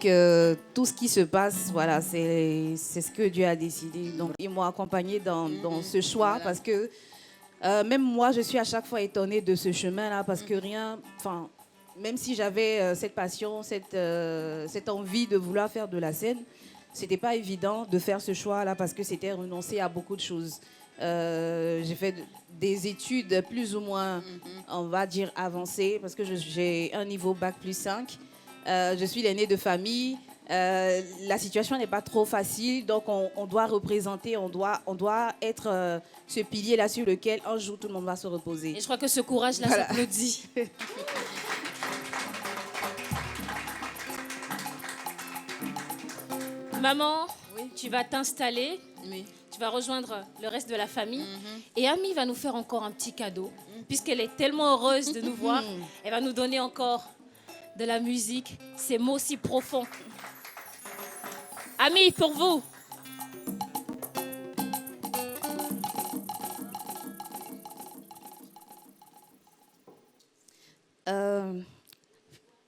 tout ce qui se passe, voilà, c'est ce que Dieu a décidé. Donc, ils m'ont accompagnée dans ce choix Voilà. parce que même moi, je suis à chaque fois étonnée de ce chemin-là parce que même si j'avais cette passion, cette envie de vouloir faire de la scène, c'était pas évident de faire ce choix-là parce que c'était renoncer à beaucoup de choses. J'ai fait des études plus ou moins, on va dire, avancées parce que j'ai un niveau bac plus 5. Je suis l'aînée de famille. La situation n'est pas trop facile, donc on doit représenter, on doit être ce pilier-là sur lequel un jour tout le monde va se reposer. Et je crois que ce courage-là Voilà. s'applaudit. Maman, tu vas t'installer, Oui. tu vas rejoindre le reste de la famille. Et Ami va nous faire encore un petit cadeau. Puisqu'elle est tellement heureuse de nous voir, elle va nous donner encore de la musique, ces mots si profonds. Ami, pour vous.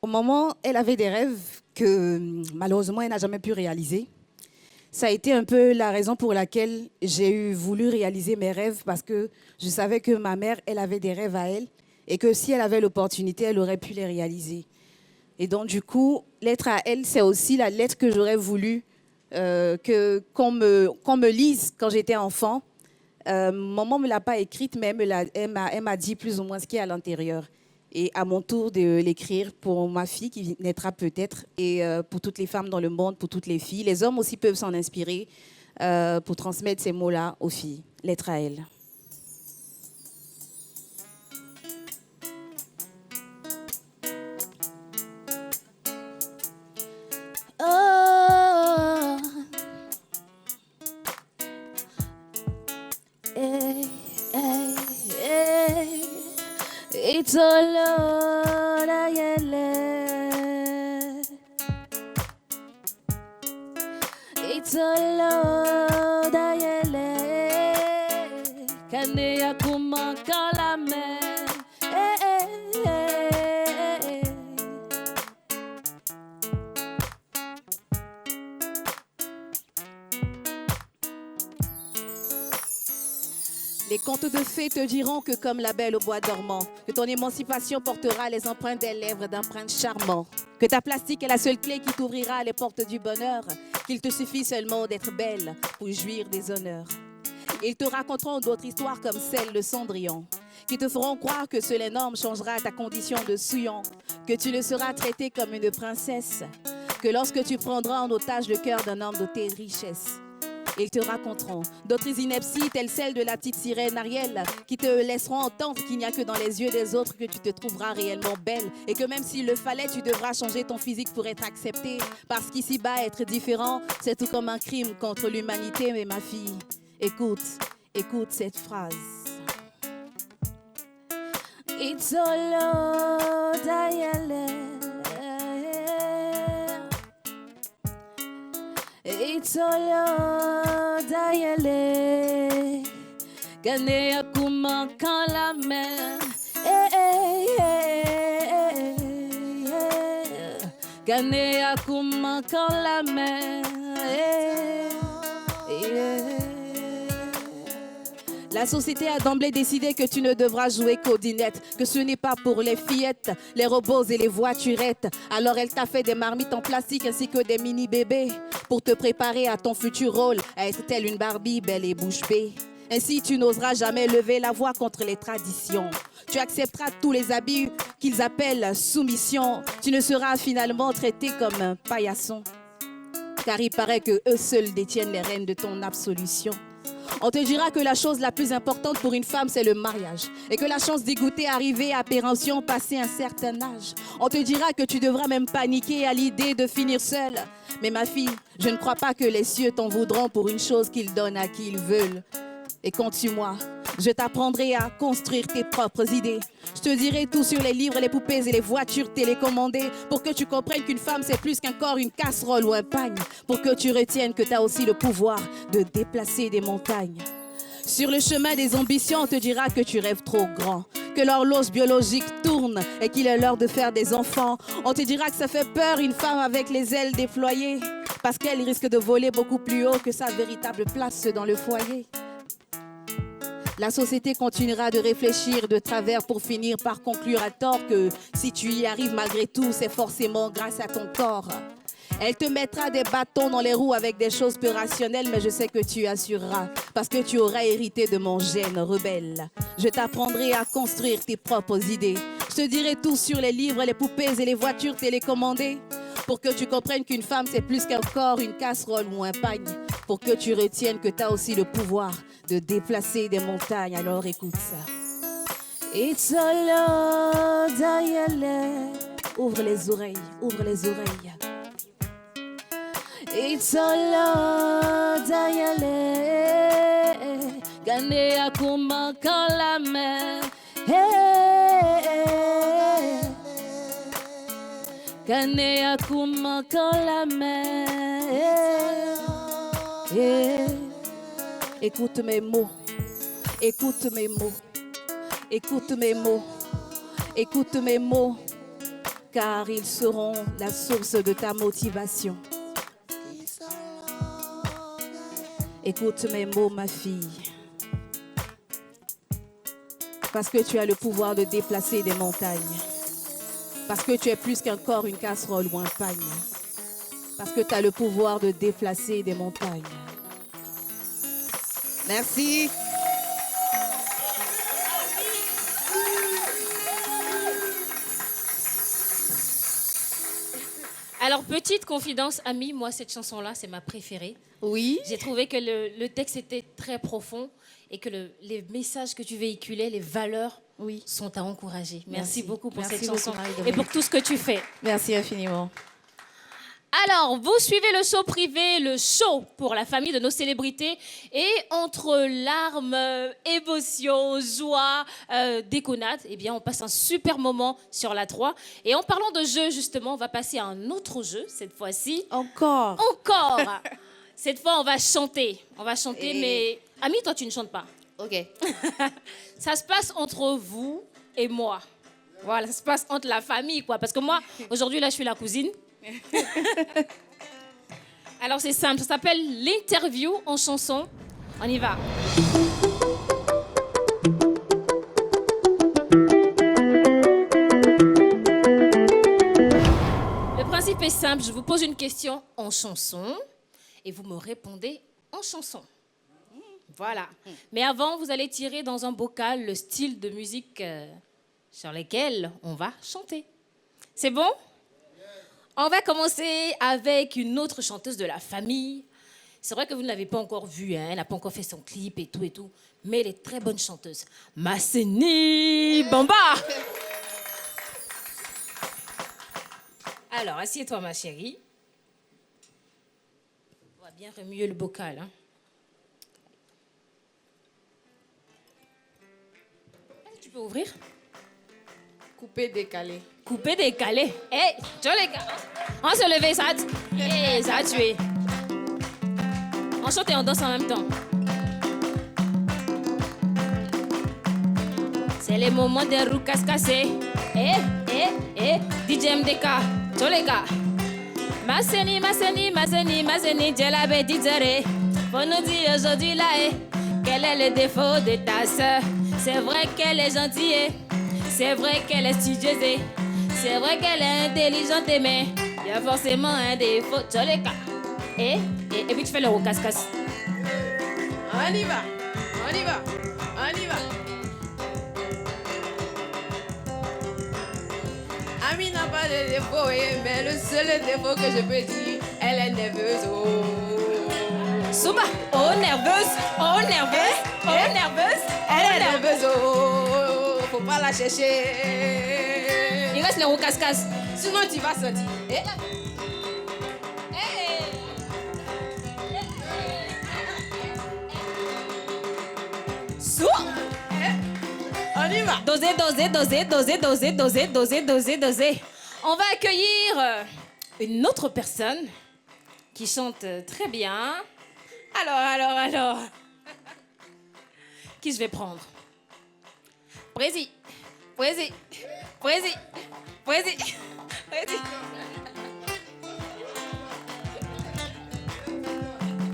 Au moment, elle avait des rêves que malheureusement, elle n'a jamais pu réaliser. Ça a été un peu la raison pour laquelle j'ai voulu réaliser mes rêves parce que je savais que ma mère, elle avait des rêves à elle et que si elle avait l'opportunité, elle aurait pu les réaliser. Et donc, du coup, lettre à elle, c'est aussi la lettre que j'aurais voulu qu'on me lise quand j'étais enfant. Maman ne me l'a pas écrite, mais elle m'a dit plus ou moins ce qu'il y a à l'intérieur. Et à mon tour de l'écrire pour ma fille qui naîtra peut-être et pour toutes les femmes dans le monde, pour toutes les filles. Les hommes aussi peuvent s'en inspirer. pour transmettre ces mots-là aux filles. Lettre à elles. Oh, hey, hey, hey. It's all Lord, it's all Lord, Kane ya kumanka la mer. Les contes de fées te diront que comme la belle au bois dormant, que ton émancipation portera les empreintes des lèvres d'un prince charmant, que ta plastique est la seule clé qui t'ouvrira les portes du bonheur, qu'il te suffit seulement d'être belle pour jouir des honneurs. Ils te raconteront d'autres histoires comme celle de Cendrillon, qui te feront croire que seule norme changera ta condition de souillon, que tu ne seras traitée comme une princesse, que lorsque tu prendras en otage le cœur d'un homme doté de richesse. Ils te raconteront d'autres inepties telles celles de la petite sirène Ariel qui te laisseront entendre qu'il n'y a que dans les yeux des autres que tu te trouveras réellement belle et que même s'il le fallait, tu devras changer ton physique pour être acceptée parce qu'ici-bas, être différent, c'est tout comme un crime contre l'humanité. Mais ma fille, écoute cette phrase. It's all Lord, it's all Lord, Gane ya kumanka la mer. Gane ya kumanka la mer. La société a d'emblée décidé que tu ne devras jouer qu'aux dinettes, que ce n'est pas pour les fillettes, les robots et les voiturettes. Alors elle t'a fait des marmites en plastique ainsi que des mini-bébés pour te préparer à ton futur rôle, à être telle une Barbie belle et bouche bée. Ainsi, tu n'oseras jamais lever la voix contre les traditions. Tu accepteras tous les habits qu'ils appellent soumission. Tu ne seras finalement traité comme un paillasson, car il paraît que eux seuls détiennent les rênes de ton absolution. On te dira que la chose la plus importante pour une femme, c'est le mariage. Et que la chance d'y goûter arriver à péremption, passer un certain âge. On te dira que tu devras même paniquer à l'idée de finir seule. Mais ma fille, je ne crois pas que les cieux t'en voudront pour une chose qu'ils donnent à qui ils veulent. Et compte sur moi, je t'apprendrai à construire tes propres idées. Je te dirai tout sur les livres, les poupées et les voitures télécommandées pour que tu comprennes qu'une femme c'est plus qu'un corps, une casserole ou un pagne. Pour que tu retiennes que tu as aussi le pouvoir de déplacer des montagnes. Sur le chemin des ambitions, on te dira que tu rêves trop grand, que l'horloge biologique tourne et qu'il est l'heure de faire des enfants. On te dira que ça fait peur une femme avec les ailes déployées parce qu'elle risque de voler beaucoup plus haut que sa véritable place dans le foyer. La société continuera de réfléchir de travers pour finir par conclure à tort que si tu y arrives malgré tout, c'est forcément grâce à ton corps. Elle te mettra des bâtons dans les roues avec des choses peu rationnelles, mais je sais que tu assureras parce que tu auras hérité de mon gène rebelle. Je t'apprendrai à construire tes propres idées. Je te dirai tout sur les livres, les poupées et les voitures télécommandées pour que tu comprennes qu'une femme c'est plus qu'un corps, une casserole ou un pagne. Pour que tu retiennes que tu as aussi le pouvoir de déplacer des montagnes. Alors écoute ça. It's all Lord, ouvre les oreilles, ouvre les oreilles. It's all Lord, Gane ya kumanka la mer. Gane ya kumanka la mer. Écoute mes mots, écoute mes mots, écoute mes mots, écoute mes mots, car ils seront la source de ta motivation. Écoute mes mots, ma fille, parce que tu as le pouvoir de déplacer des montagnes, parce que tu es plus qu'un corps, une casserole ou un pagne. Parce que tu as le pouvoir de déplacer des montagnes. Merci. Alors, petite confidence, Ami, moi, cette chanson-là, c'est ma préférée. Oui. J'ai trouvé que le texte était très profond et que les messages que tu véhiculais, les valeurs, sont à encourager. Merci beaucoup pour Merci cette beaucoup, chanson et Marie-Dominique. pour tout ce que tu fais. Merci infiniment. Alors, vous suivez le show privé, le show pour la famille de nos célébrités. Et entre larmes, émotions, joie, déconnade, eh bien, on passe un super moment sur la 3. Et en parlant de jeu, justement, on va passer à un autre jeu, cette fois-ci. Encore. Cette fois, on va chanter. On va chanter, mais... Ami, toi, tu ne chantes pas. Ok. Ça se passe entre vous et moi. Voilà, ça se passe entre la famille, quoi. Parce que moi, aujourd'hui, là, je suis la cousine. Alors c'est simple, ça s'appelle l'interview en chanson. On y va. Le principe est simple, je vous pose une question en chanson et vous me répondez en chanson. Voilà. Mais avant, vous allez tirer dans un bocal le style de musique sur lequel on va chanter. C'est bon ? On va commencer avec une autre chanteuse de la famille. C'est vrai que vous ne l'avez pas encore vue, hein? Elle n'a pas encore fait son clip et tout. Mais elle est très bonne chanteuse. Massénie Bamba. Alors, assieds-toi, ma chérie. On va bien remuer le bocal. Hein? Tu peux ouvrir? Coupé, décalé. Coupé, décalé. Hé, les gars. On se lever, ça a tué. On chante et on danse en même temps. C'est les moments des roues cassées. DJ MDK, les gars. Massénie, Djelabe, Dizere. Faut nous dire aujourd'hui là, quel est le défaut de ta sœur? C'est vrai qu'elle est gentille. C'est vrai qu'elle est studieuse, c'est vrai qu'elle est intelligente, mais il y a forcément un défaut. Et puis tu fais le casse-casse. On y va. Ami n'a pas de défaut, mais le seul défaut que je peux dire, elle est nerveuse. Souba, nerveuse. Elle est nerveuse. Faut pas la chercher. Il reste le casse-casse. Sinon, tu vas sentir. On y va. Doser. On va accueillir une autre personne qui chante très bien. Alors. Qui je vais prendre? Prési.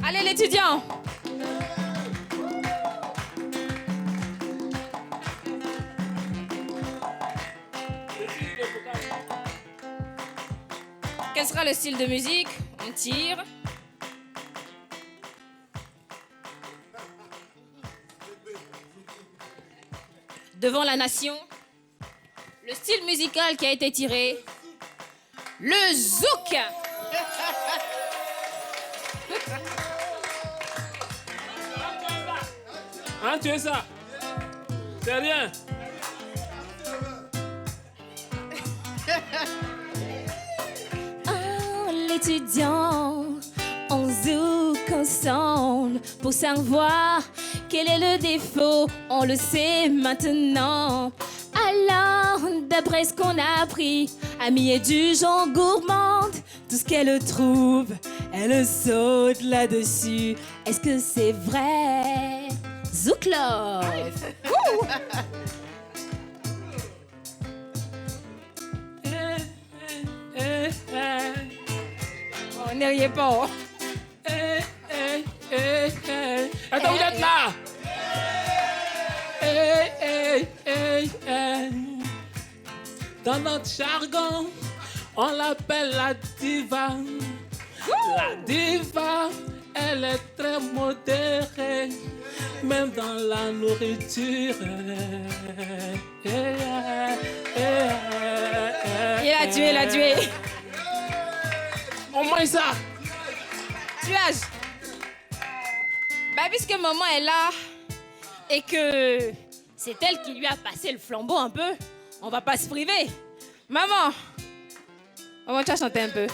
Allez, l'étudiant. Quel sera le style de musique? On tire. Devant la nation, le style musical qui a été tiré, le zouk. Hein, tu es ça? C'est rien. Oh, l'étudiant, on zouk ensemble pour savoir quel est le défaut, on le sait maintenant. Alors, d'après ce qu'on a appris, Ami est du genre gourmande. Tout ce qu'elle trouve, elle saute là-dessus. Est-ce que c'est vrai? Zouk Love. On n'y riait pas. Attends, vous êtes là? Dans notre jargon, on l'appelle la diva. La diva, elle est très modérée, même dans la nourriture. Il a tué. Au moins ça. Tuage. Bah, puisque maman est là et que c'est elle qui lui a passé le flambeau un peu, on va pas se priver. Maman, tu vas chanter un peu.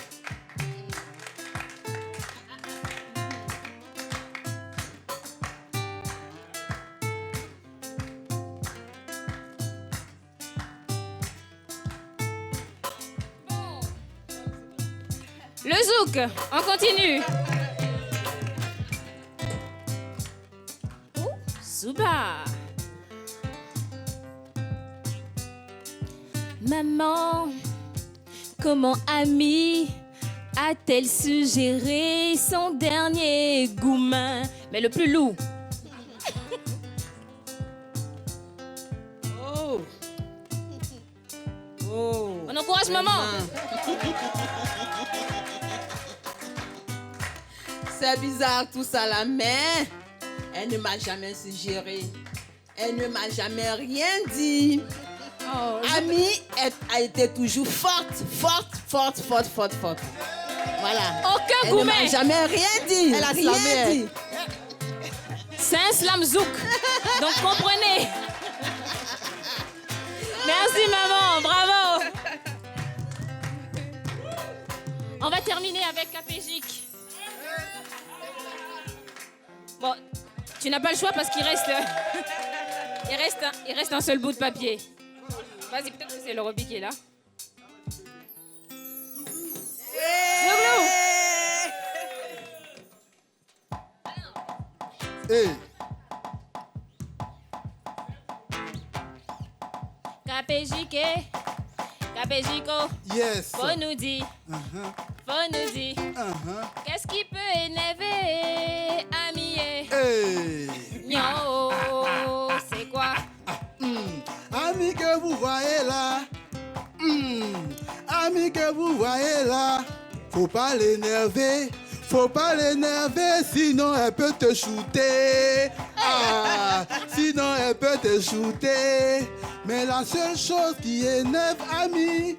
Le zouk, on continue. Souba. Maman, comment Ami a-t-elle suggéré son dernier goumin? Mais le plus lourd. Oh. Oh. On encourage maman. C'est bizarre tout ça là, mais elle ne m'a jamais suggéré. Elle ne m'a jamais rien dit. Oh, Ami a été toujours forte. Voilà. Aucun Elle ne goumet. m'a jamais rien dit. Elle a rien slamé. dit. C'est un slam zouk. Donc comprenez. Merci maman, bravo. On va terminer avec Capégique. Bon, tu n'as pas le choix parce qu'il reste, il reste un seul bout de papier. Vas-y, peut-être que c'est le Roby qui est là. Zouglou. Hey. Capégique, Capégico. Yes. Faut nous dire, faut nous dire. Qu'est-ce qui peut énerver Ami? Hey. Nyo, c'est quoi? Ami que vous voyez là, ami que vous voyez là, faut pas l'énerver, sinon elle peut te shooter. Ah, sinon elle peut te shooter. Mais la seule chose qui énerve Ami,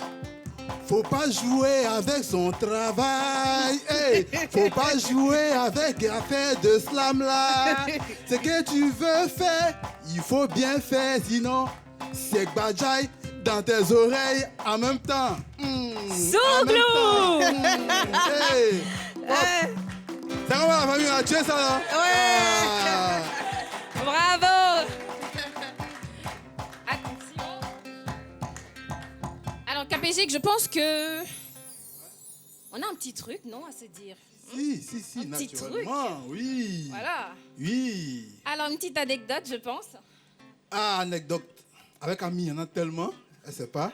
faut pas jouer avec son travail. Hey, faut pas jouer avec l'affaire de slam là. Ce que tu veux faire, il faut bien faire, sinon c'est Badjaï dans tes oreilles en même temps. Zouglou. Hey, c'est comment la famille a tué ça là? Ouais. Bravo. Attention. Alors Capégique, je pense que on a un petit truc, non, à se dire. Si, Un petit naturellement, oui. Voilà. Oui. Alors une petite anecdote, je pense. Ah, anecdote. Avec Ami, il y en a tellement, elle ne sait pas.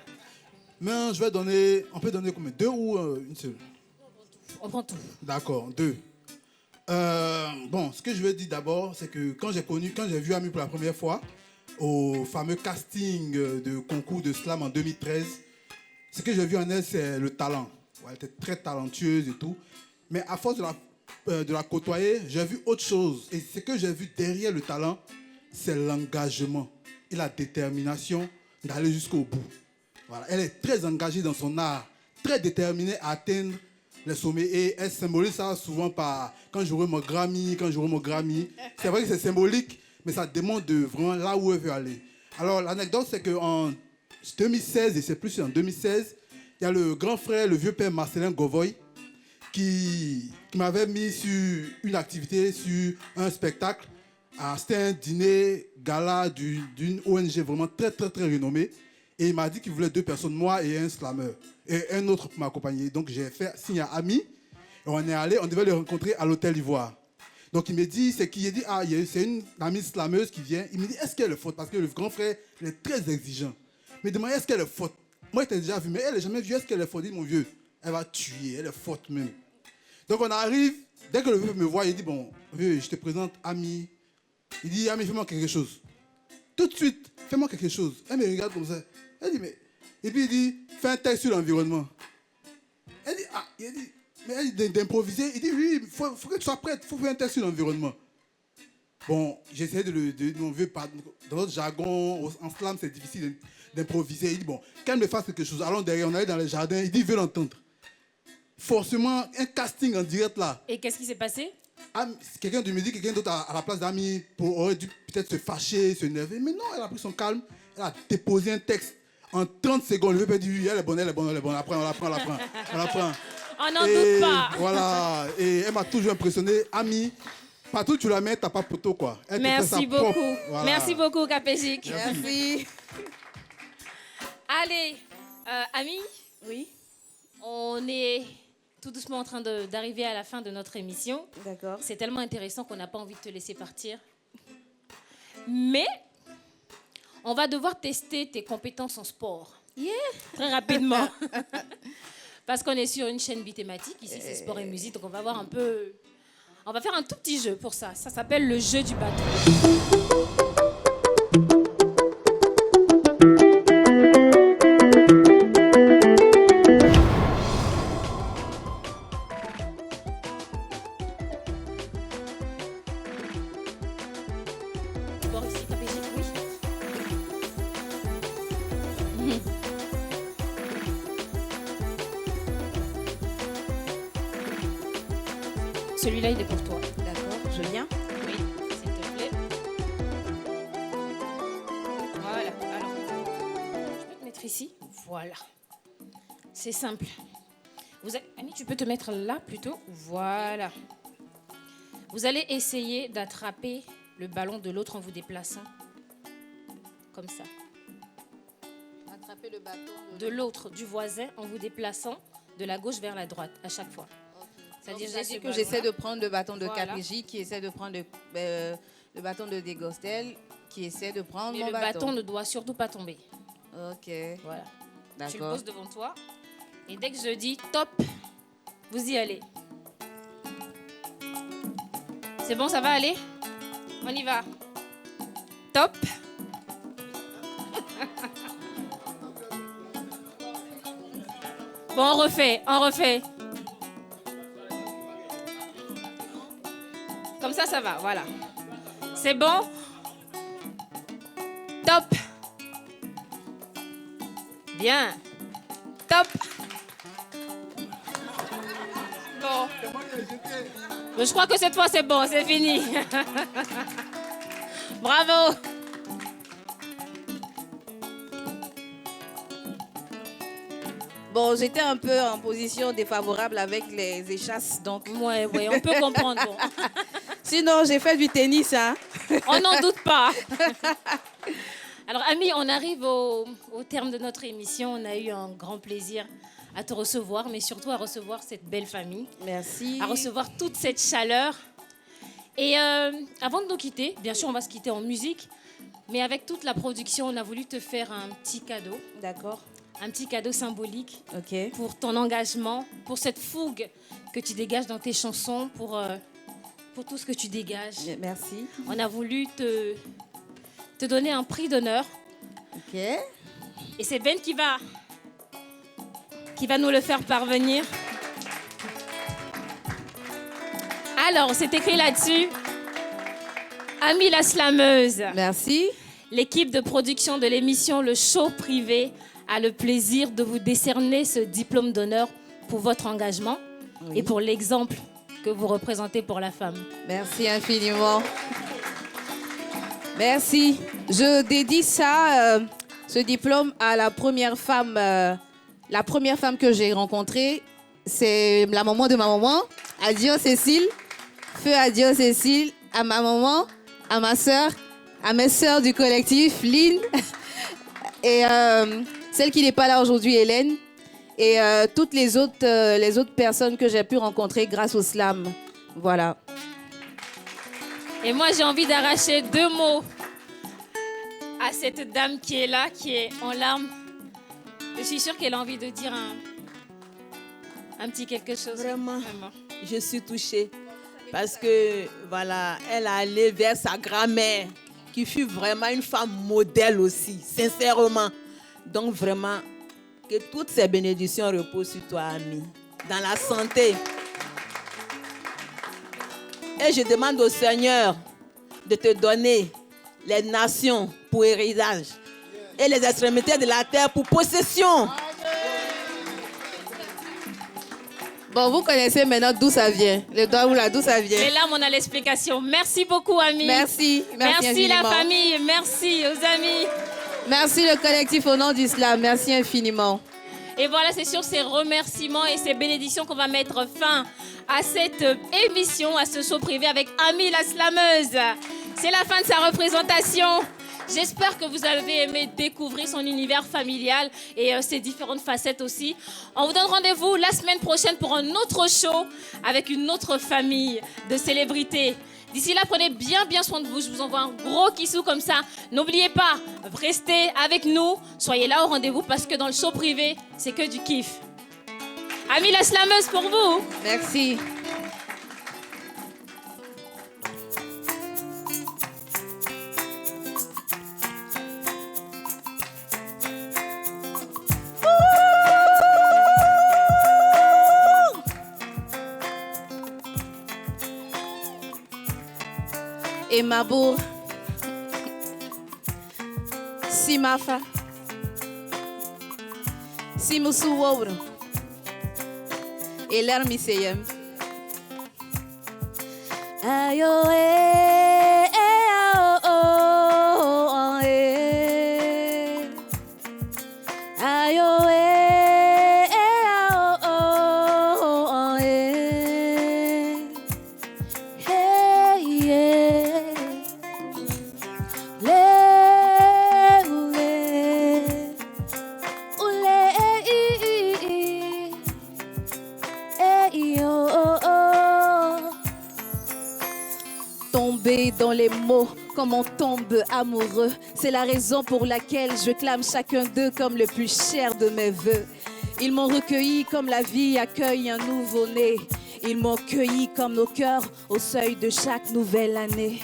Mais je vais donner, on peut donner combien? 2 ou une seule? On prend tout. D'accord, 2. Bon, ce que je veux dire d'abord, c'est que quand j'ai vu Ami pour la première fois, au fameux casting de concours de slam en 2013, ce que j'ai vu en elle, c'est le talent. Ouais, elle était très talentueuse et tout. Mais à force de la côtoyer, j'ai vu autre chose. Et ce que j'ai vu derrière le talent, c'est l'engagement et la détermination d'aller jusqu'au bout. Voilà. Elle est très engagée dans son art, très déterminée à atteindre les sommets. Et elle symbolise ça souvent par quand j'aurai mon Grammy. C'est vrai que c'est symbolique, mais ça démontre vraiment là où elle veut aller. Alors l'anecdote, c'est qu'en 2016, et c'est plus en 2016, il y a le grand frère, le vieux père Marcelin Govoy, qui m'avait mis sur une activité, sur un spectacle. C'était un dîner gala d'une ONG vraiment très, très, très renommée. Et il m'a dit qu'il voulait 2 personnes, moi et un slammer. Et un autre pour m'accompagner. Donc j'ai fait signe à Ami. Et on est allé, on devait le rencontrer à l'hôtel Ivoire. Donc il me dit, c'est qui? Il dit, c'est une amie slameuse qui vient. Il me dit, est-ce qu'elle est faute? Parce que le grand frère, il est très exigeant. Il me demande, est-ce qu'elle est faute? Moi, je t'ai déjà vu, mais elle n'est jamais vue. Est-ce qu'elle est faute? Il dit, mon vieux, elle va tuer, elle est faute même. Donc on arrive, dès que le vieux me voit, il dit, bon, vieux, je te présente Ami. Il dit, Ami, fais-moi quelque chose. Tout de suite, fais-moi quelque chose. Elle me regarde comme ça. Elle dit, mais... Et puis il dit, fais un texte sur l'environnement. Elle dit, mais elle dit d'improviser. Il dit, oui, il faut que tu sois prête, il faut faire un texte sur l'environnement. Bon, j'essaie mon vieux, dans notre jargon, en slam, c'est difficile d'improviser. Il dit, bon, qu'elle me fasse quelque chose. Allons derrière, on allait dans le jardin. Il dit, il veut l'entendre. forcément un casting en direct là. Et qu'est-ce qui s'est passé? Quelqu'un de musique, quelqu'un d'autre à la place d'Ami aurait dû peut-être se fâcher, se nerver. Mais non, elle a pris son calme. Elle a déposé un texte en 30 secondes. Le père dit, elle est bonne, elle est bonne, elle est bonne. Après, on la prend. On n'en doute pas. Voilà. Et elle m'a toujours impressionné. Ami, partout où tu la mets, t'as pas poteau, quoi. Elle Merci beaucoup. Voilà. Merci beaucoup, Capégique. Merci. Allez, Ami. Oui. On est tout doucement en train d'arriver à la fin de notre émission. D'accord. C'est tellement intéressant qu'on n'a pas envie de te laisser partir. Mais on va devoir tester tes compétences en sport. Très rapidement. Parce qu'on est sur une chaîne bithématique. Ici, c'est sport et musique. Donc, on va voir un peu... On va faire un tout petit jeu pour ça. Ça s'appelle le jeu du bâton. Bon, ici, Capégique, oui. Celui-là, il est pour toi. D'accord, je viens. Oui, s'il te plaît. Voilà. Alors, je peux te mettre ici. Voilà. C'est simple. Annie, tu peux te mettre là plutôt. Voilà. Vous allez essayer d'attraper le ballon de l'autre en vous déplaçant. Comme ça. Attraper le bâton De l'autre, du voisin, en vous déplaçant de la gauche vers la droite à chaque fois. C'est-à-dire, j'ai dit que j'essaie de prendre le bâton de Capégique, qui essaie de prendre le bâton de Dégostel, qui essaie de prendre Mais mon le bâton ne doit surtout pas tomber. Ok. Voilà. Tu le D'accord. poses devant toi. Et dès que je dis top, vous y allez. C'est bon, ça va aller? On y va. Top. Bon, on refait. Comme ça va, voilà. C'est bon? Top. Bien. Top. Bon. Je crois que cette fois, c'est bon, c'est fini. Bravo. Bon, j'étais un peu en position défavorable avec les échasses, donc... Ouais, on peut comprendre. Bon. Sinon, j'ai fait du tennis, hein. On n'en doute pas. Alors, Ami, on arrive au terme de notre émission. On a eu un grand plaisir à te recevoir, mais surtout à recevoir cette belle famille. Merci. À recevoir toute cette chaleur. Et avant de nous quitter, bien sûr, on va se quitter en musique, mais avec toute la production, on a voulu te faire un petit cadeau. D'accord. Un petit cadeau symbolique. Ok. Pour ton engagement, pour cette fougue que tu dégages dans tes chansons, pour tout ce que tu dégages. Merci. On a voulu te donner un prix d'honneur. Ok. Et c'est Ben qui va nous le faire parvenir. Alors, c'est écrit là-dessus. Ami la slameuse. Merci. L'équipe de production de l'émission Le Show Privé a le plaisir de vous décerner ce diplôme d'honneur pour votre engagement et pour l'exemple que vous représentez pour la femme. Merci infiniment. Merci. Je dédie ça, ce diplôme, à la première femme que j'ai rencontrée. C'est la maman de ma maman. Adieu Cécile. Feu adieu Cécile. À ma maman, à ma sœur, à mes sœurs du collectif, Lynn. Et celle qui n'est pas là aujourd'hui, Hélène. Et toutes les autres personnes que j'ai pu rencontrer grâce au slam. Voilà. Et moi, j'ai envie d'arracher 2 mots à cette dame qui est là, qui est en larmes. Je suis sûre qu'elle a envie de dire un petit quelque chose. Vraiment, je suis touchée. Parce que, voilà, elle a allé vers sa grand-mère, qui fut vraiment une femme modèle aussi, sincèrement. Donc, vraiment, que toutes ces bénédictions reposent sur toi, Ami, dans la santé. Et je demande au Seigneur de te donner les nations pour héritage et les extrémités de la terre pour possession. Bon, vous connaissez maintenant d'où ça vient. Le Douaoula, d'où ça vient. Et là, on a l'explication. Merci beaucoup, amis. Merci. Merci la infiniment. famille. Merci aux amis. Merci le collectif au nom d'Islam. Merci infiniment. Et voilà, c'est sur ces remerciements et ces bénédictions qu'on va mettre fin à cette émission, à ce show privé avec Ami la slameuse. C'est la fin de sa représentation. J'espère que vous avez aimé découvrir son univers familial et ses différentes facettes aussi. On vous donne rendez-vous la semaine prochaine pour un autre show avec une autre famille de célébrités. D'ici là, prenez bien soin de vous. Je vous envoie un gros kissou comme ça. N'oubliez pas, restez avec nous. Soyez là au rendez-vous parce que dans le show privé, c'est que du kiff. Ami la slameuse pour vous. Merci. Et Mabour, si Mafa, si Musu Wouro, et l'Armiseyem. Ayo, Tomber dans les mots comme on tombe amoureux, c'est la raison pour laquelle je clame chacun d'eux comme le plus cher de mes voeux. Ils m'ont recueilli comme la vie accueille un nouveau-né. Ils m'ont cueilli comme nos cœurs au seuil de chaque nouvelle année.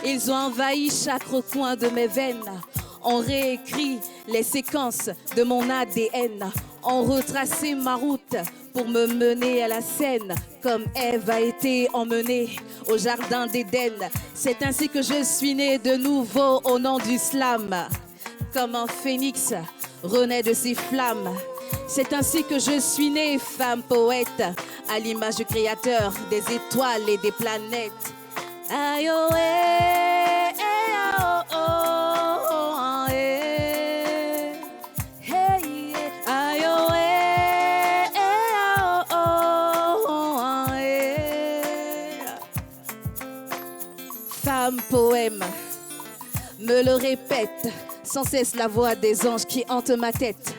Ils ont envahi chaque recoin de mes veines, ont réécrit les séquences de mon ADN, ont retracé ma route pour me mener à la scène, comme Ève a été emmenée au jardin d'Éden. C'est ainsi que je suis née de nouveau au nom du slam, comme un phénix renaît de ses flammes. C'est ainsi que je suis née femme poète, à l'image du créateur des étoiles et des planètes. Aïe, oh, eh, eh, oh, oh, oh, eh, hey, eh, aïe, oh, eh, eh, oh, oh, oh, eh. Femme poème, me le répète, sans cesse la voix des anges qui hantent ma tête,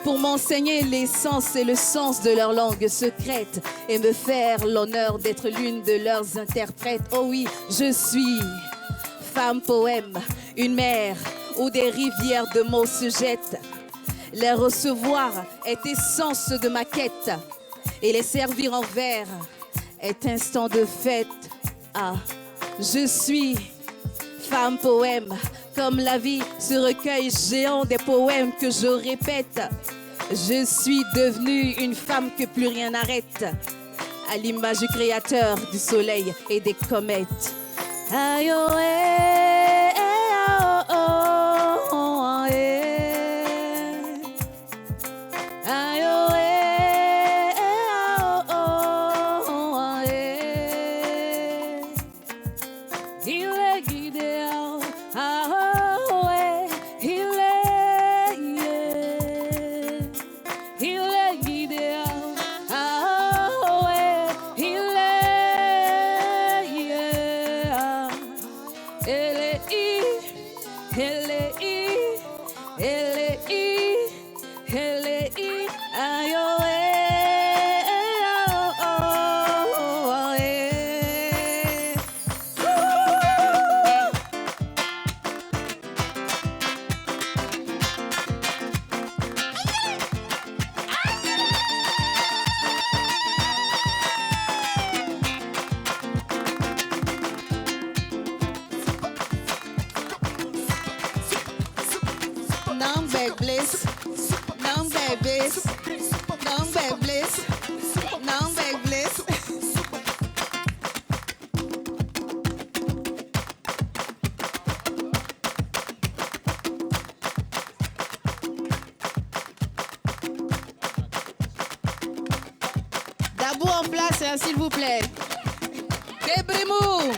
pour m'enseigner l'essence et le sens de leur langue secrète et me faire l'honneur d'être l'une de leurs interprètes. Oh oui, je suis femme poème, une mer où des rivières de mots se jettent. Les recevoir est essence de ma quête et les servir en vers est instant de fête. Ah, je suis femme poème, comme la vie, ce recueil géant des poèmes que je répète. Je suis devenue une femme que plus rien n'arrête, à l'image du créateur du soleil et des comètes. Aïe, oh, eh, eh, oh, oh, oh, eh. Aïe, oh, eh, eh, oh, oh, oh, eh. Il est guidé, ah, oh, eh. Il est, yeah. Il est guidé, ah, oh, eh. Il est, yeah. Elle est elle est elle est elle est aïe, oh, eh, oh, oh, oh, eh. Number bliss, number bliss, number bliss, number bliss. Debout en place, hein, s'il vous plaît. Débrimou.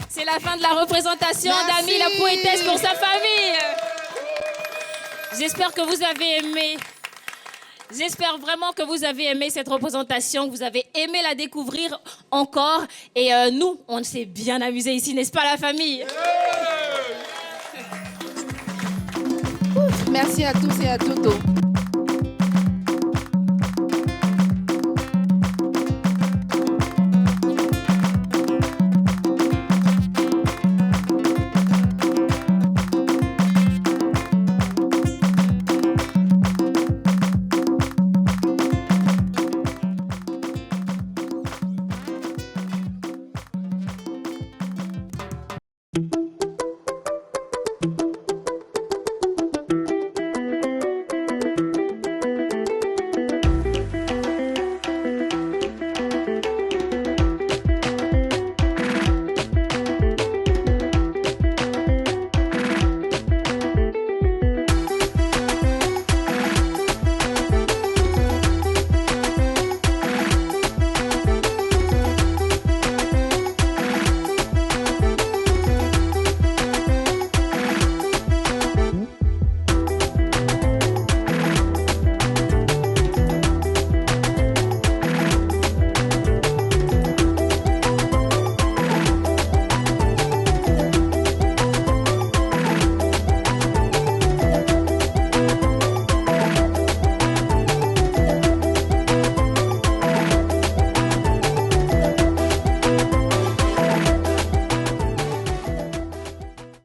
C'est la fin de la représentation Merci. d'Ami la poétesse pour sa famille. J'espère que vous avez aimé. J'espère vraiment que vous avez aimé cette représentation, que vous avez aimé la découvrir encore. Et nous, on s'est bien amusés ici, n'est-ce pas la famille? Merci à tous et à toutes.